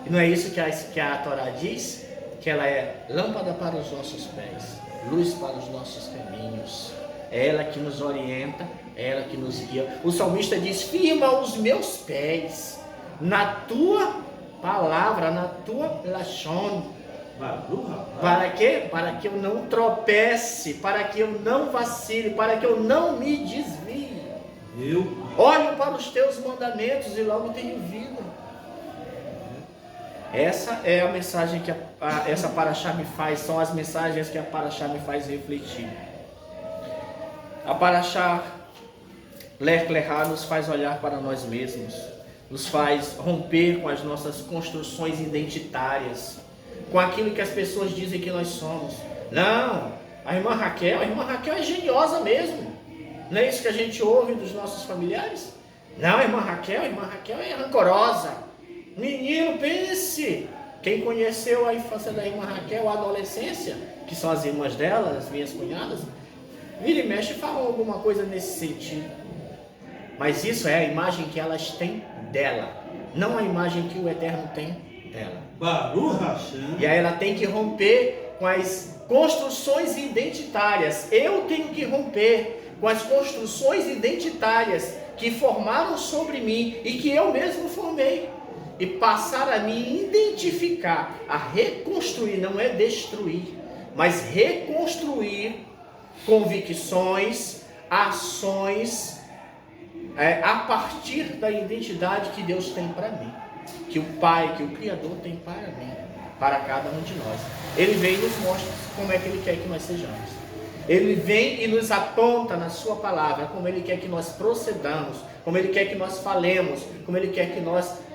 E não é isso que a Torá diz? Que ela é lâmpada para os nossos pés, luz para os nossos caminhos. É ela que nos orienta, é ela que nos guia. O salmista diz: firma os meus pés na tua palavra, na tua lashon. Para quê? Para que eu não tropece, para que eu não vacile, para que eu não me desvie. Olho para os teus mandamentos e logo tenho vida. Essa é a mensagem que essa paraxá me faz, são as mensagens que a paraxá me faz refletir. A paraxá Lech Lechá nos faz olhar para nós mesmos, nos faz romper com as nossas construções identitárias, com aquilo que as pessoas dizem que nós somos. Não, a irmã Raquel é geniosa mesmo. Não é isso que a gente ouve dos nossos familiares? Não, a irmã Raquel é rancorosa. Menino, pense! Quem conheceu a infância da irmã Raquel, a adolescência, que são as irmãs dela, as minhas cunhadas, vira e mexe falam alguma coisa nesse sentido. Mas isso é a imagem que elas têm dela, não a imagem que o Eterno tem dela. E aí ela tem que romper com as construções identitárias. Eu tenho que romper com as construções identitárias que formaram sobre mim e que eu mesmo formei. E passar a me identificar, a reconstruir, não é destruir, mas reconstruir convicções, ações, a partir da identidade que Deus tem para mim, que o Pai, que o Criador tem para mim, para cada um de nós. Ele vem e nos mostra como é que Ele quer que nós sejamos. Ele vem e nos aponta na sua palavra como Ele quer que nós procedamos, como Ele quer que nós falemos, como Ele quer que nós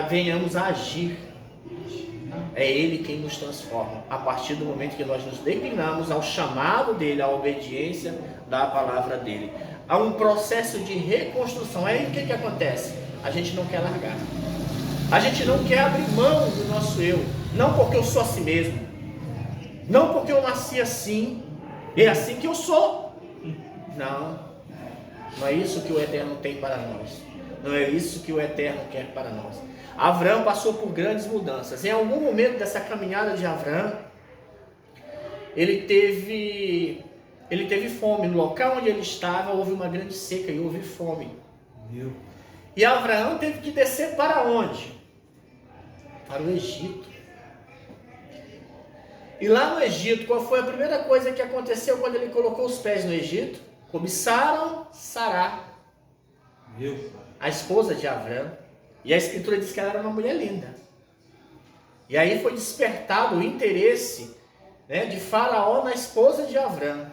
venhamos a agir. É Ele quem nos transforma, a partir do momento que nós nos declinamos ao chamado dEle, à obediência da palavra dEle. Há um processo de reconstrução. Aí o que acontece? A gente não quer largar, a gente não quer abrir mão do nosso eu, não porque eu sou assim mesmo, não porque eu nasci assim, é assim que eu sou. Não é isso que o Eterno tem para nós. Não é isso que o Eterno quer para nós. Abraão passou por grandes mudanças. Em algum momento dessa caminhada de Abraão, ele teve fome. No local onde ele estava houve uma grande seca e houve fome. E Abraão teve que descer para onde? Para o Egito. E lá no Egito, qual foi a primeira coisa que aconteceu quando ele colocou os pés no Egito? Cobiçaram Sará, a esposa de Abraão. E a escritura diz que ela era uma mulher linda. E aí foi despertado o interesse, né, de Faraó na esposa de Abraão.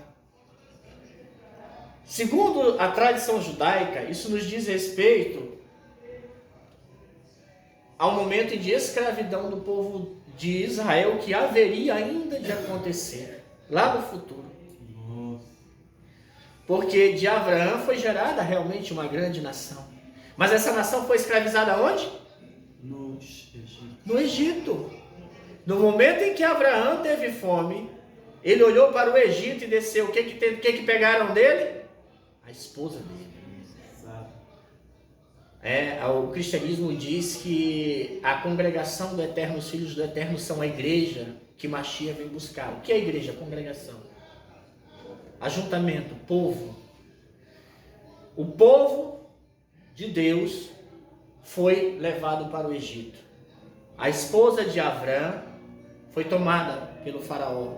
Segundo a tradição judaica, isso nos diz respeito ao momento de escravidão do povo de Israel, que haveria ainda de acontecer lá no futuro. Porque de Abraão foi gerada realmente uma grande nação. Mas essa nação foi escravizada onde? No Egito. No momento em que Abraão teve fome, ele olhou para o Egito e desceu. O que pegaram dele? A esposa dele. O cristianismo diz que a congregação do Eterno, os filhos do Eterno, são a igreja que Mashiach vem buscar. O que é a igreja? A congregação. Ajuntamento, povo. O povo de Deus foi levado para o Egito. A esposa de Abraão foi tomada pelo faraó.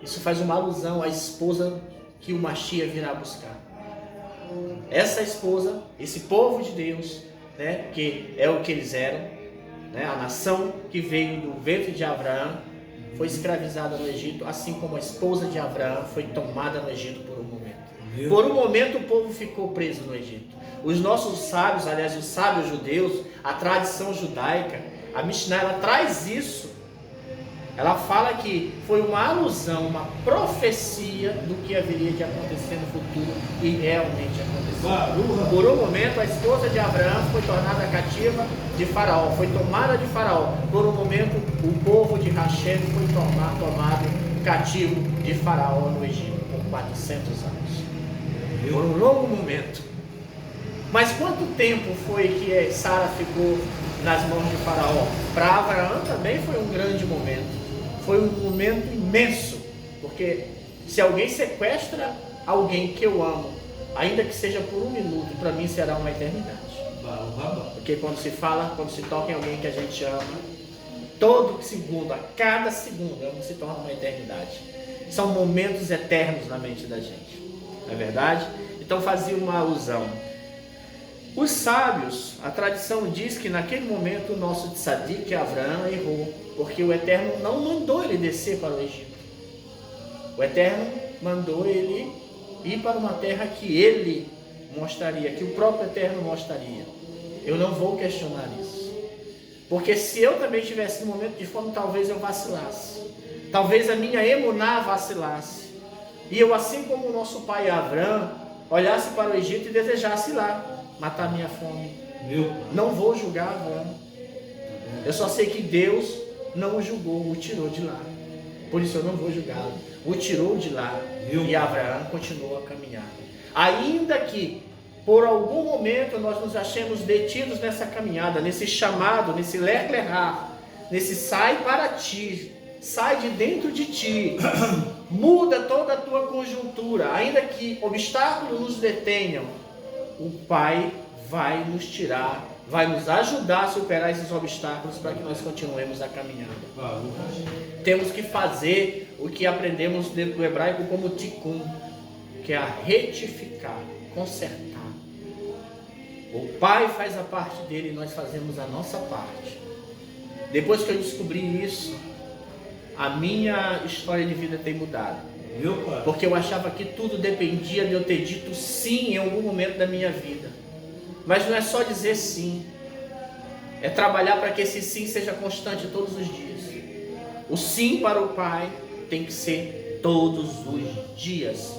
Isso faz uma alusão à esposa que o Mashiach virá buscar. Essa esposa, esse povo de Deus, né, que é o que eles eram, né, a nação que veio do ventre de Abraão, foi escravizada no Egito, assim como a esposa de Abraão foi tomada no Egito por um momento. Por um momento o povo ficou preso no Egito. Os nossos sábios, aliás, os sábios judeus, a tradição judaica, a Mishnah, ela traz isso. Ela fala que foi uma alusão, uma profecia do que haveria de acontecer no futuro, e realmente aconteceu. Por um momento a esposa de Abraão foi tornada cativa de Faraó, foi tomada de Faraó. Por um momento o povo de Hashem foi tomado cativo de Faraó no Egito por 400 anos. Por um longo momento. Mas quanto tempo foi que Sara ficou nas mãos de Faraó? Para Abraão também foi um grande momento. Foi um momento imenso, porque se alguém sequestra alguém que eu amo, ainda que seja por um minuto, para mim será uma eternidade. Porque quando se toca em alguém que a gente ama, todo segundo, a cada segundo, se torna uma eternidade. São momentos eternos na mente da gente, não é verdade? Então fazia uma alusão. Os sábios, a tradição diz que naquele momento o nosso tzadik, Abraão, errou, porque o Eterno não mandou ele descer para o Egito. O Eterno mandou ele ir para uma terra que ele mostraria, que o próprio Eterno mostraria. Eu não vou questionar isso. Porque se eu também estivesse no momento de fome, talvez eu vacilasse. Talvez a minha emuná vacilasse. E eu, assim como o nosso pai Abraão, olhasse para o Egito e desejasse ir lá matar minha fome. Não vou julgar Abraão. Eu só sei que Deus não o julgou, o tirou de lá. Por isso eu não vou julgá-lo. O tirou de lá e Abraão continuou a caminhar. Ainda que por algum momento nós nos achemos detidos nessa caminhada, nesse chamado, nesse ler-lerrar, nesse sai para ti, sai de dentro de ti, muda toda a tua conjuntura, ainda que obstáculos nos detenham, o Pai vai nos tirar, vai nos ajudar a superar esses obstáculos para que nós continuemos a caminhada. Temos que fazer o que aprendemos dentro do hebraico como tikkun, que é a retificar, consertar. O Pai faz a parte dele e nós fazemos a nossa parte. Depois que eu descobri isso, a minha história de vida tem mudado. Porque eu achava que tudo dependia de eu ter dito sim em algum momento da minha vida. Mas não é só dizer sim. É trabalhar para que esse sim seja constante todos os dias. O sim para o Pai tem que ser todos os dias.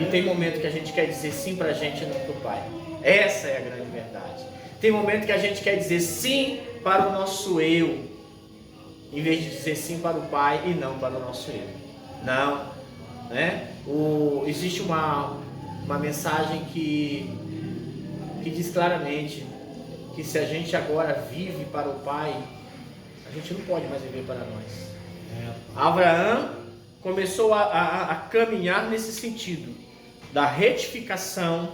E tem momento que a gente quer dizer sim para a gente e não para o Pai. Essa é a grande verdade. Tem momento que a gente quer dizer sim para o nosso eu, em vez de dizer sim para o Pai e não para o nosso eu. Não, né? Existe uma mensagem que diz claramente que se a gente agora vive para o Pai, a gente não pode mais viver para nós. Abraão começou a caminhar nesse sentido da retificação,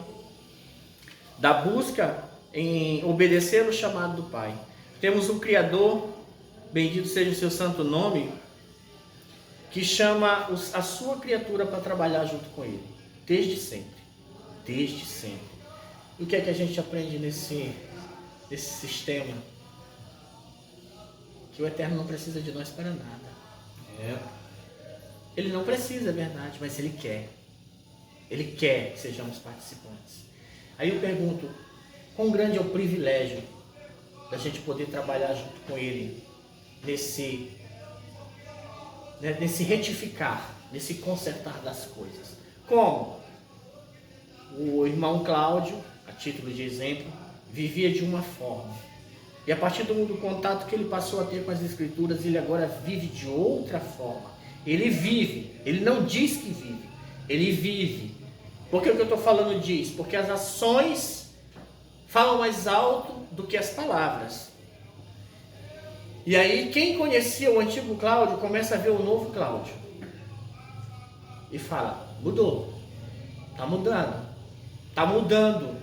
da busca em obedecer o chamado do Pai. Temos um Criador, bendito seja o seu santo nome, que chama a sua criatura para trabalhar junto com Ele, desde sempre, desde sempre. E o que é que a gente aprende nesse sistema? Que o Eterno não precisa de nós para nada. Ele não precisa, é verdade, mas Ele quer. Ele quer que sejamos participantes. Aí eu pergunto, quão grande é o privilégio da gente poder trabalhar junto com Ele nesse retificar, nesse consertar das coisas. Como? O irmão Cláudio, a título de exemplo, vivia de uma forma. E a partir do contato que ele passou a ter com as Escrituras, ele agora vive de outra forma. Ele vive, ele não diz que vive, ele vive. Por que o que eu estou falando diz? Porque as ações falam mais alto do que as palavras. E aí quem conhecia o antigo Cláudio começa a ver o novo Cláudio. E fala, mudou, está mudando, está mudando,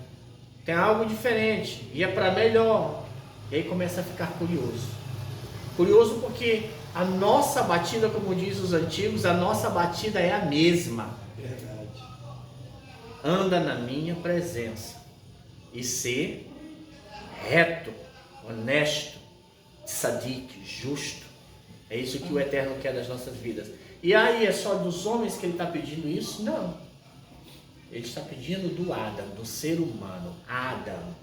tem algo diferente, e é para melhor. E aí começa a ficar curioso. Curioso porque a nossa batida, como diz os antigos, a nossa batida é a mesma. Verdade. Anda na minha presença e ser reto, honesto, sadique, justo. É isso que o Eterno quer das nossas vidas. E aí é só dos homens que ele está pedindo isso? Não. Ele está pedindo do Adam, do ser humano. Adam,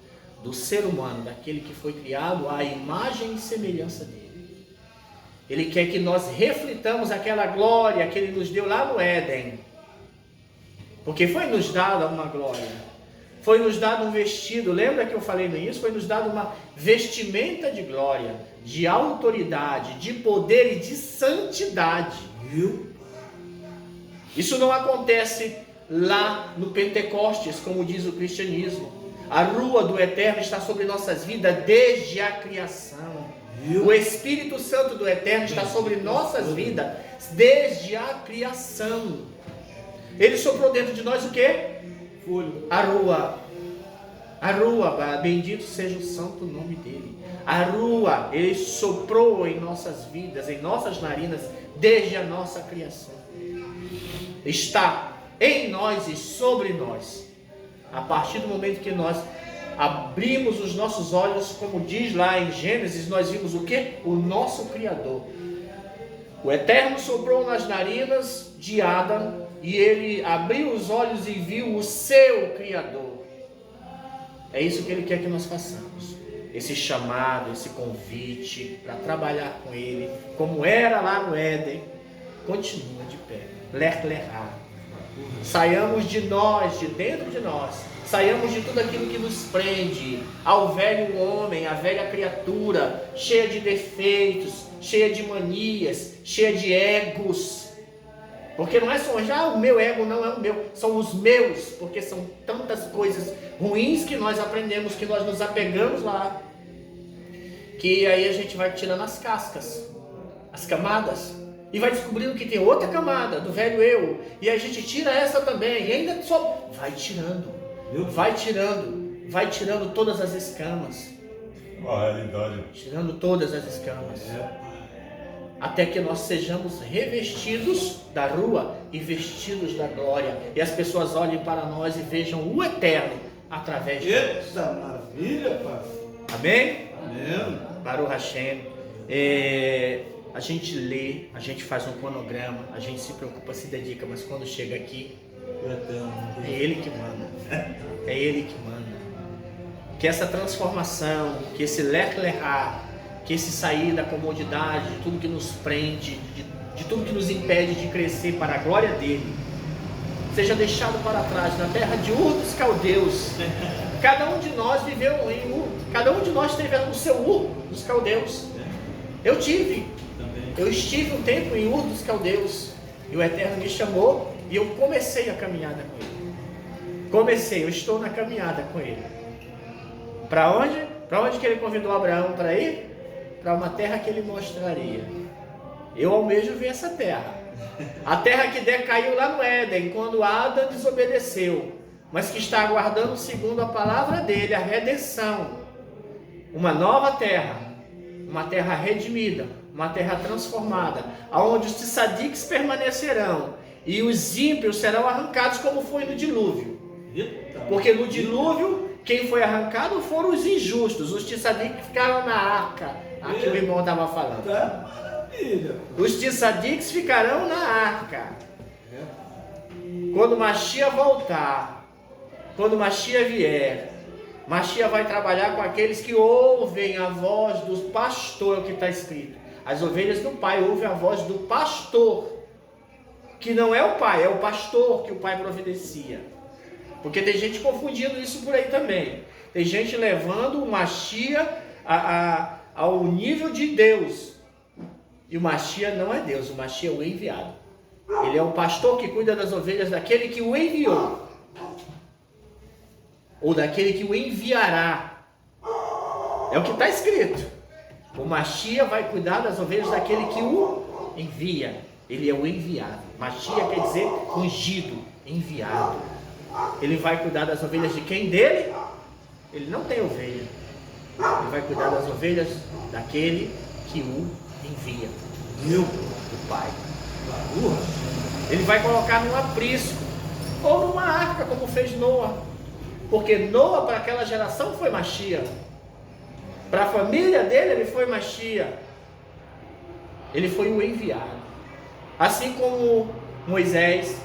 do ser humano, daquele que foi criado à imagem e semelhança dele. Ele quer que nós reflitamos aquela glória que ele nos deu lá no Éden. Porque foi nos dada uma glória. Foi nos dado um vestido, lembra que eu falei nisso? Foi nos dado uma vestimenta de glória, de autoridade, de poder e de santidade. Viu? Isso não acontece lá no Pentecostes, como diz o cristianismo. A rua do Eterno está sobre nossas vidas desde a criação. O Espírito Santo do Eterno está sobre nossas vidas desde a criação. Ele soprou dentro de nós o quê? A rua, bendito seja o santo nome dele. A rua, ele soprou em nossas vidas, em nossas narinas, desde a nossa criação. Está em nós e sobre nós. A partir do momento que nós abrimos os nossos olhos, como diz lá em Gênesis, nós vimos o quê? O nosso Criador. O Eterno soprou nas narinas de Adão e ele abriu os olhos e viu o seu Criador. É isso que ele quer que nós façamos. Esse chamado, esse convite para trabalhar com ele, como era lá no Éden, continua de pé. Lerá. Saiamos de nós, de dentro de nós. Saiamos de tudo aquilo que nos prende ao velho homem, à velha criatura, cheia de defeitos, cheia de manias, cheia de egos. Porque não é só, o meu ego não é o meu, são os meus, porque são tantas coisas ruins que nós aprendemos, que nós nos apegamos lá, que aí a gente vai tirando as cascas, as camadas, e vai descobrindo que tem outra camada do velho eu, e a gente tira essa também, e ainda só vai tirando, vai tirando todas as escamas, tirando todas as escamas, até que nós sejamos revestidos da rua e vestidos da glória, e as pessoas olhem para nós e vejam o Eterno através de nós. Eita maravilha, pai. Amém? Amém. Baruch Hashem. A gente lê, a gente faz um cronograma, a gente se preocupa, se dedica, mas quando chega aqui, é Ele que manda. É Ele que manda. Que essa transformação, que esse lerá, que esse sair da comodidade, de tudo que nos prende, de tudo que nos impede de crescer para a glória dele, seja deixado para trás na terra de Ur dos Caldeus. Cada um de nós viveu em Ur, cada um de nós teve o seu Ur dos Caldeus. Eu estive um tempo em Ur dos Caldeus, e o Eterno me chamou, e eu comecei a caminhada com ele. Eu estou na caminhada com ele. Para onde? Para onde que ele convidou Abraão para ir? Para uma terra que ele mostraria. Eu almejo ver essa terra. A terra que decaiu lá no Éden, quando Adão desobedeceu, mas que está aguardando, segundo a palavra dele, a redenção. Uma nova terra, uma terra redimida, uma terra transformada, onde os tsadiques permanecerão e os ímpios serão arrancados, como foi no dilúvio. Porque no dilúvio, quem foi arrancado foram os injustos, os tsadiques ficaram na arca, aqui o irmão estava falando. Os tsadiques ficarão na arca. Quando Mashiach voltar, quando Mashiach vier, Mashiach vai trabalhar com aqueles que ouvem a voz do pastor, é o que está escrito. As ovelhas do pai ouvem a voz do pastor, que não é o pai, é o pastor que o pai providencia. Porque tem gente confundindo isso por aí também. Tem gente levando o Mashiach ao nível de Deus. E o Mashiach não é Deus, o Mashiach é o enviado. Ele é o pastor que cuida das ovelhas daquele que o enviou. Ou daquele que o enviará. É o que está escrito. O Mashiach vai cuidar das ovelhas daquele que o envia. Ele é o enviado. Mashiach quer dizer ungido, enviado. Ele vai cuidar das ovelhas de quem? Dele? Ele não tem ovelha. Ele vai cuidar das ovelhas daquele que o envia. O Pai. Ele vai colocar num aprisco ou numa arca, como fez Noa. Porque Noa, para aquela geração, foi Mashiach. Para a família dele, ele foi Mashiach. Ele foi o enviado. Assim como Moisés,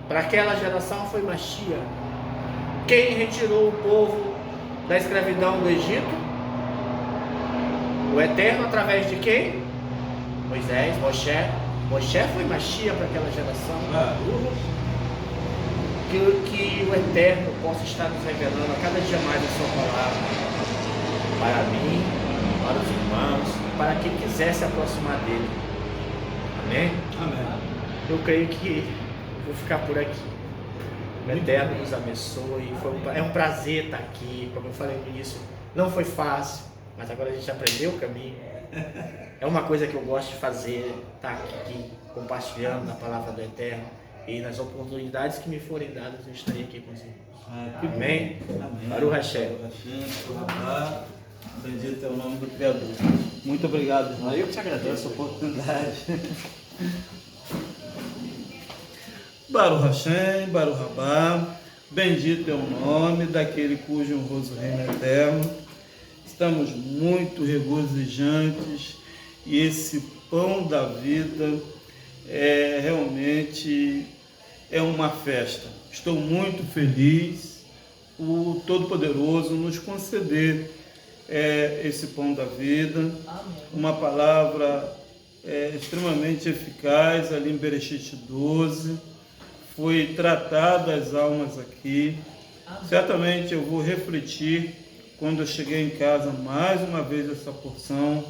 para aquela geração, foi Mashiach. Quem retirou o povo da escravidão do Egito? O Eterno, através de quem? Moisés, Moshe foi Mashiach para aquela geração. Que o Eterno possa estar nos revelando a cada dia mais a sua palavra, para mim, para os irmãos, para quem quiser se aproximar dele. Amém? Amém. Eu creio que vou ficar por aqui. O Eterno nos abençoe. É um prazer estar aqui. Como eu falei no início, não foi fácil, mas agora a gente aprendeu o caminho. É uma coisa que eu gosto de fazer, estar aqui compartilhando a palavra do Eterno. E nas oportunidades que me forem dadas, eu estarei aqui com os irmãos. Amém? Amém. Baruch Hashem. Bendito é o nome do Criador. Muito obrigado, irmão. Eu que te agradeço a oportunidade. Baruch Hashem, Baruch Rabá, bendito é o nome daquele cujo honroso reino é eterno. Estamos muito regozijantes e esse pão da vida realmente é uma festa. Estou muito feliz o Todo-Poderoso nos conceder esse pão da vida, uma palavra extremamente eficaz ali em Bereshit 12, foi tratado as almas aqui. Certamente eu vou refletir quando eu cheguei em casa mais uma vez essa porção,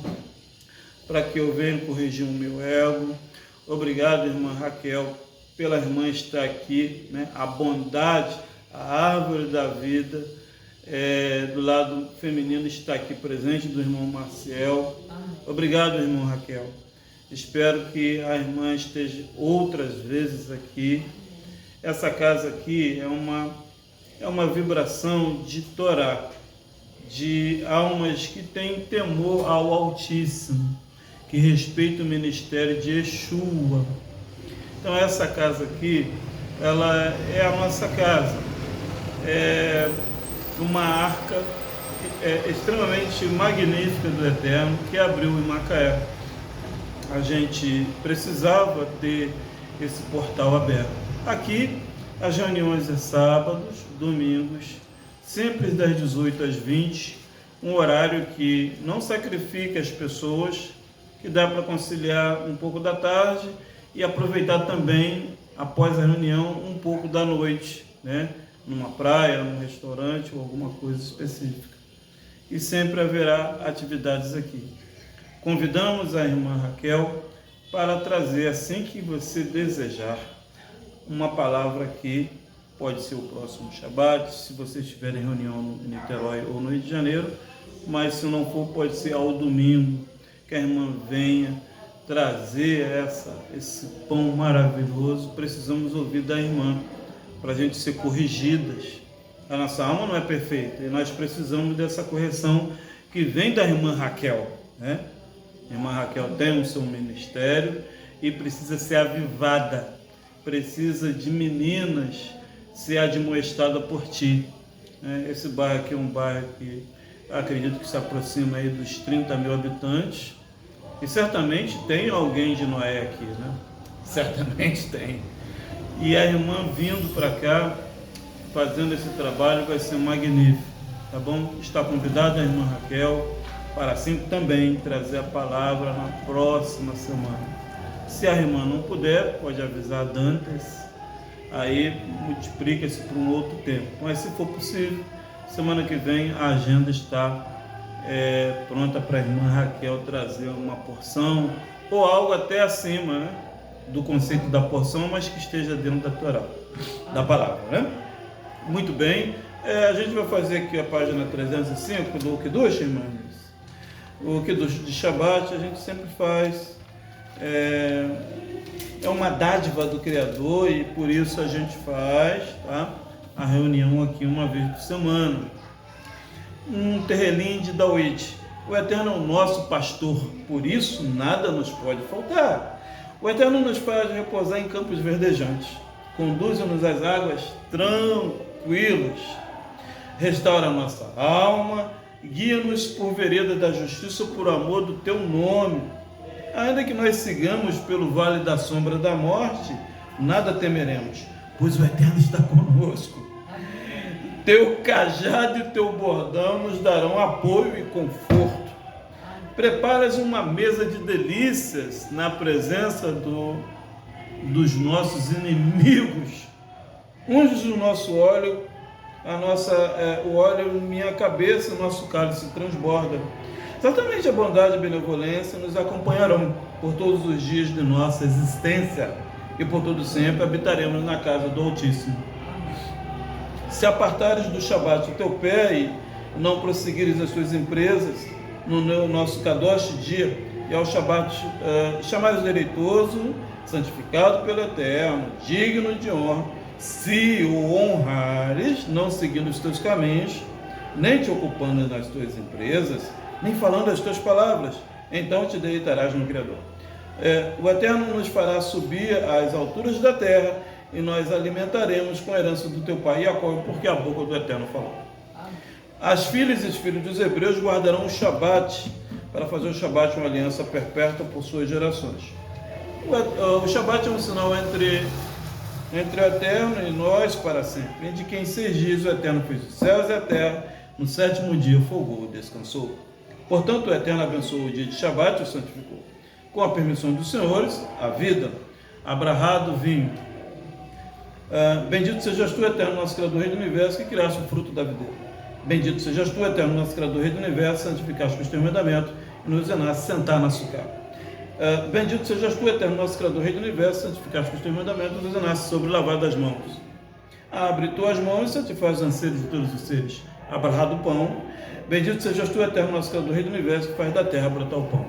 para que eu venha corrigir o meu ego. Obrigado, irmã Raquel, pela irmã estar aqui, né? A bondade, a árvore da vida, do lado feminino está aqui presente, do irmão Marcel. Obrigado, irmão Raquel. Espero que a irmã esteja outras vezes aqui. Essa casa aqui é uma vibração de Torá, de almas que têm temor ao Altíssimo, que respeitam o ministério de Yeshua. Então essa casa aqui, ela é a nossa casa. É uma arca extremamente magnífica do Eterno que abriu em Macaé. A gente precisava ter esse portal aberto. Aqui as reuniões é sábados, domingos, sempre das 18 às 20, um horário que não sacrifica as pessoas, que dá para conciliar um pouco da tarde e aproveitar também, após a reunião, um pouco da noite, né? Numa praia, num restaurante ou alguma coisa específica. E sempre haverá atividades aqui. Convidamos a irmã Raquel para trazer, assim que você desejar, uma palavra aqui. Pode ser o próximo Shabat, se você estiver em reunião em Niterói ou no Rio de Janeiro, mas se não for, pode ser ao domingo, que a irmã venha trazer esse pão maravilhoso, precisamos ouvir da irmã, para a gente ser corrigidas. A nossa alma não é perfeita e nós precisamos dessa correção que vem da irmã Raquel, né? A irmã Raquel tem o seu ministério e precisa ser avivada, precisa de meninas ser admoestadas por ti. Esse bairro aqui é um bairro que acredito que se aproxima aí dos 30 mil habitantes e certamente tem alguém de Noé aqui, né? Certamente tem. E a irmã vindo para cá, fazendo esse trabalho, vai ser magnífico, tá bom? Está convidada a irmã Raquel para assim também trazer a palavra na próxima semana. Se a irmã não puder, pode avisar Dantas, aí multiplica-se para um outro tempo. Mas se for possível, semana que vem a agenda está pronta para a irmã Raquel trazer uma porção ou algo até acima, né, do conceito da porção, mas que esteja dentro da Torá, da palavra, né? Muito bem, a gente vai fazer aqui a página 305 do Kiddush, irmãos. O Kiddush de Shabbat a gente sempre faz, é uma dádiva do Criador e por isso a gente faz, tá, a reunião aqui uma vez por semana. Um terrelim de Dawid. O Eterno é o nosso pastor, por isso nada nos pode faltar. O Eterno nos faz repousar em campos verdejantes, conduz-nos às águas tranquilas, restaura a nossa alma, guia-nos por vereda da justiça por amor do teu nome. Ainda que nós sigamos pelo vale da sombra da morte, nada temeremos, pois o Eterno está conosco. Teu cajado e teu bordão nos darão apoio e conforto. Preparas uma mesa de delícias na presença dos nossos inimigos. Unges o nosso óleo, o óleo em minha cabeça, o nosso cálice transborda. Certamente a bondade e a benevolência nos acompanharão por todos os dias de nossa existência e por todo sempre habitaremos na casa do Altíssimo. Se apartares do Shabat o teu pé e não prosseguires as tuas empresas no nosso Kadosh dia e ao Shabat chamares deleitoso, santificado pelo Eterno, digno de honra, se o honrares, não seguindo os teus caminhos, nem te ocupando nas tuas empresas, nem falando as tuas palavras, então te deleitarás no Criador. O Eterno nos fará subir às alturas da terra e nós alimentaremos com a herança do teu pai Jacó, porque a boca do Eterno falou. As filhas e os filhos dos hebreus guardarão o Shabat, para fazer o Shabat uma aliança perpétua por suas gerações. O Shabat é um sinal entre o Eterno e nós para sempre, de quem 6 dias o Eterno fez os céus e a terra, no 7º dia folgou e descansou. Portanto, o Eterno abençoou o dia de Shabat e o santificou. Com a permissão dos senhores, a vida, abrahado vinho. Bendito sejas tu, Eterno, nosso Criador, Rei do Universo, que criaste o fruto da videira. Bendito sejas tu, Eterno, nosso Criador, Rei do Universo, santificaste os teus mandamentos e nos ensinaste a sentar na sucá. Bendito sejas tu, Eterno, nosso Criador, Rei do Universo, santificaste os teus mandamentos e nos ensinaste sobre o lavar das mãos. Abre tuas mãos e satisfaz os anseios de todos os seres. Abrahado o pão. Bendito sejas tu, Eterno, nosso Criador, Rei do Universo, que faz da terra brotar o pão.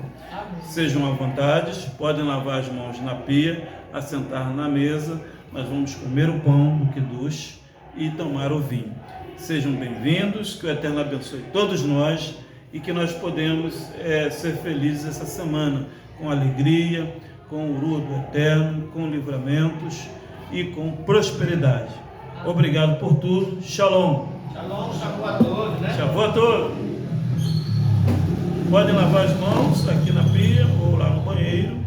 Sejam à vontade, podem lavar as mãos na pia, assentar na mesa. Nós vamos comer o pão do Kiddush e tomar o vinho. Sejam bem-vindos, que o Eterno abençoe todos nós e que nós podemos ser felizes essa semana, com alegria, com o Urua do Eterno, com livramentos e com prosperidade. Obrigado por tudo. Shalom. Shalom, shalom a todos, né? Shalom a todos. Podem lavar as mãos aqui na pia ou lá no banheiro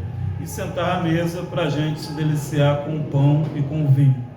e sentar à mesa para a gente se deliciar com o pão e com o vinho.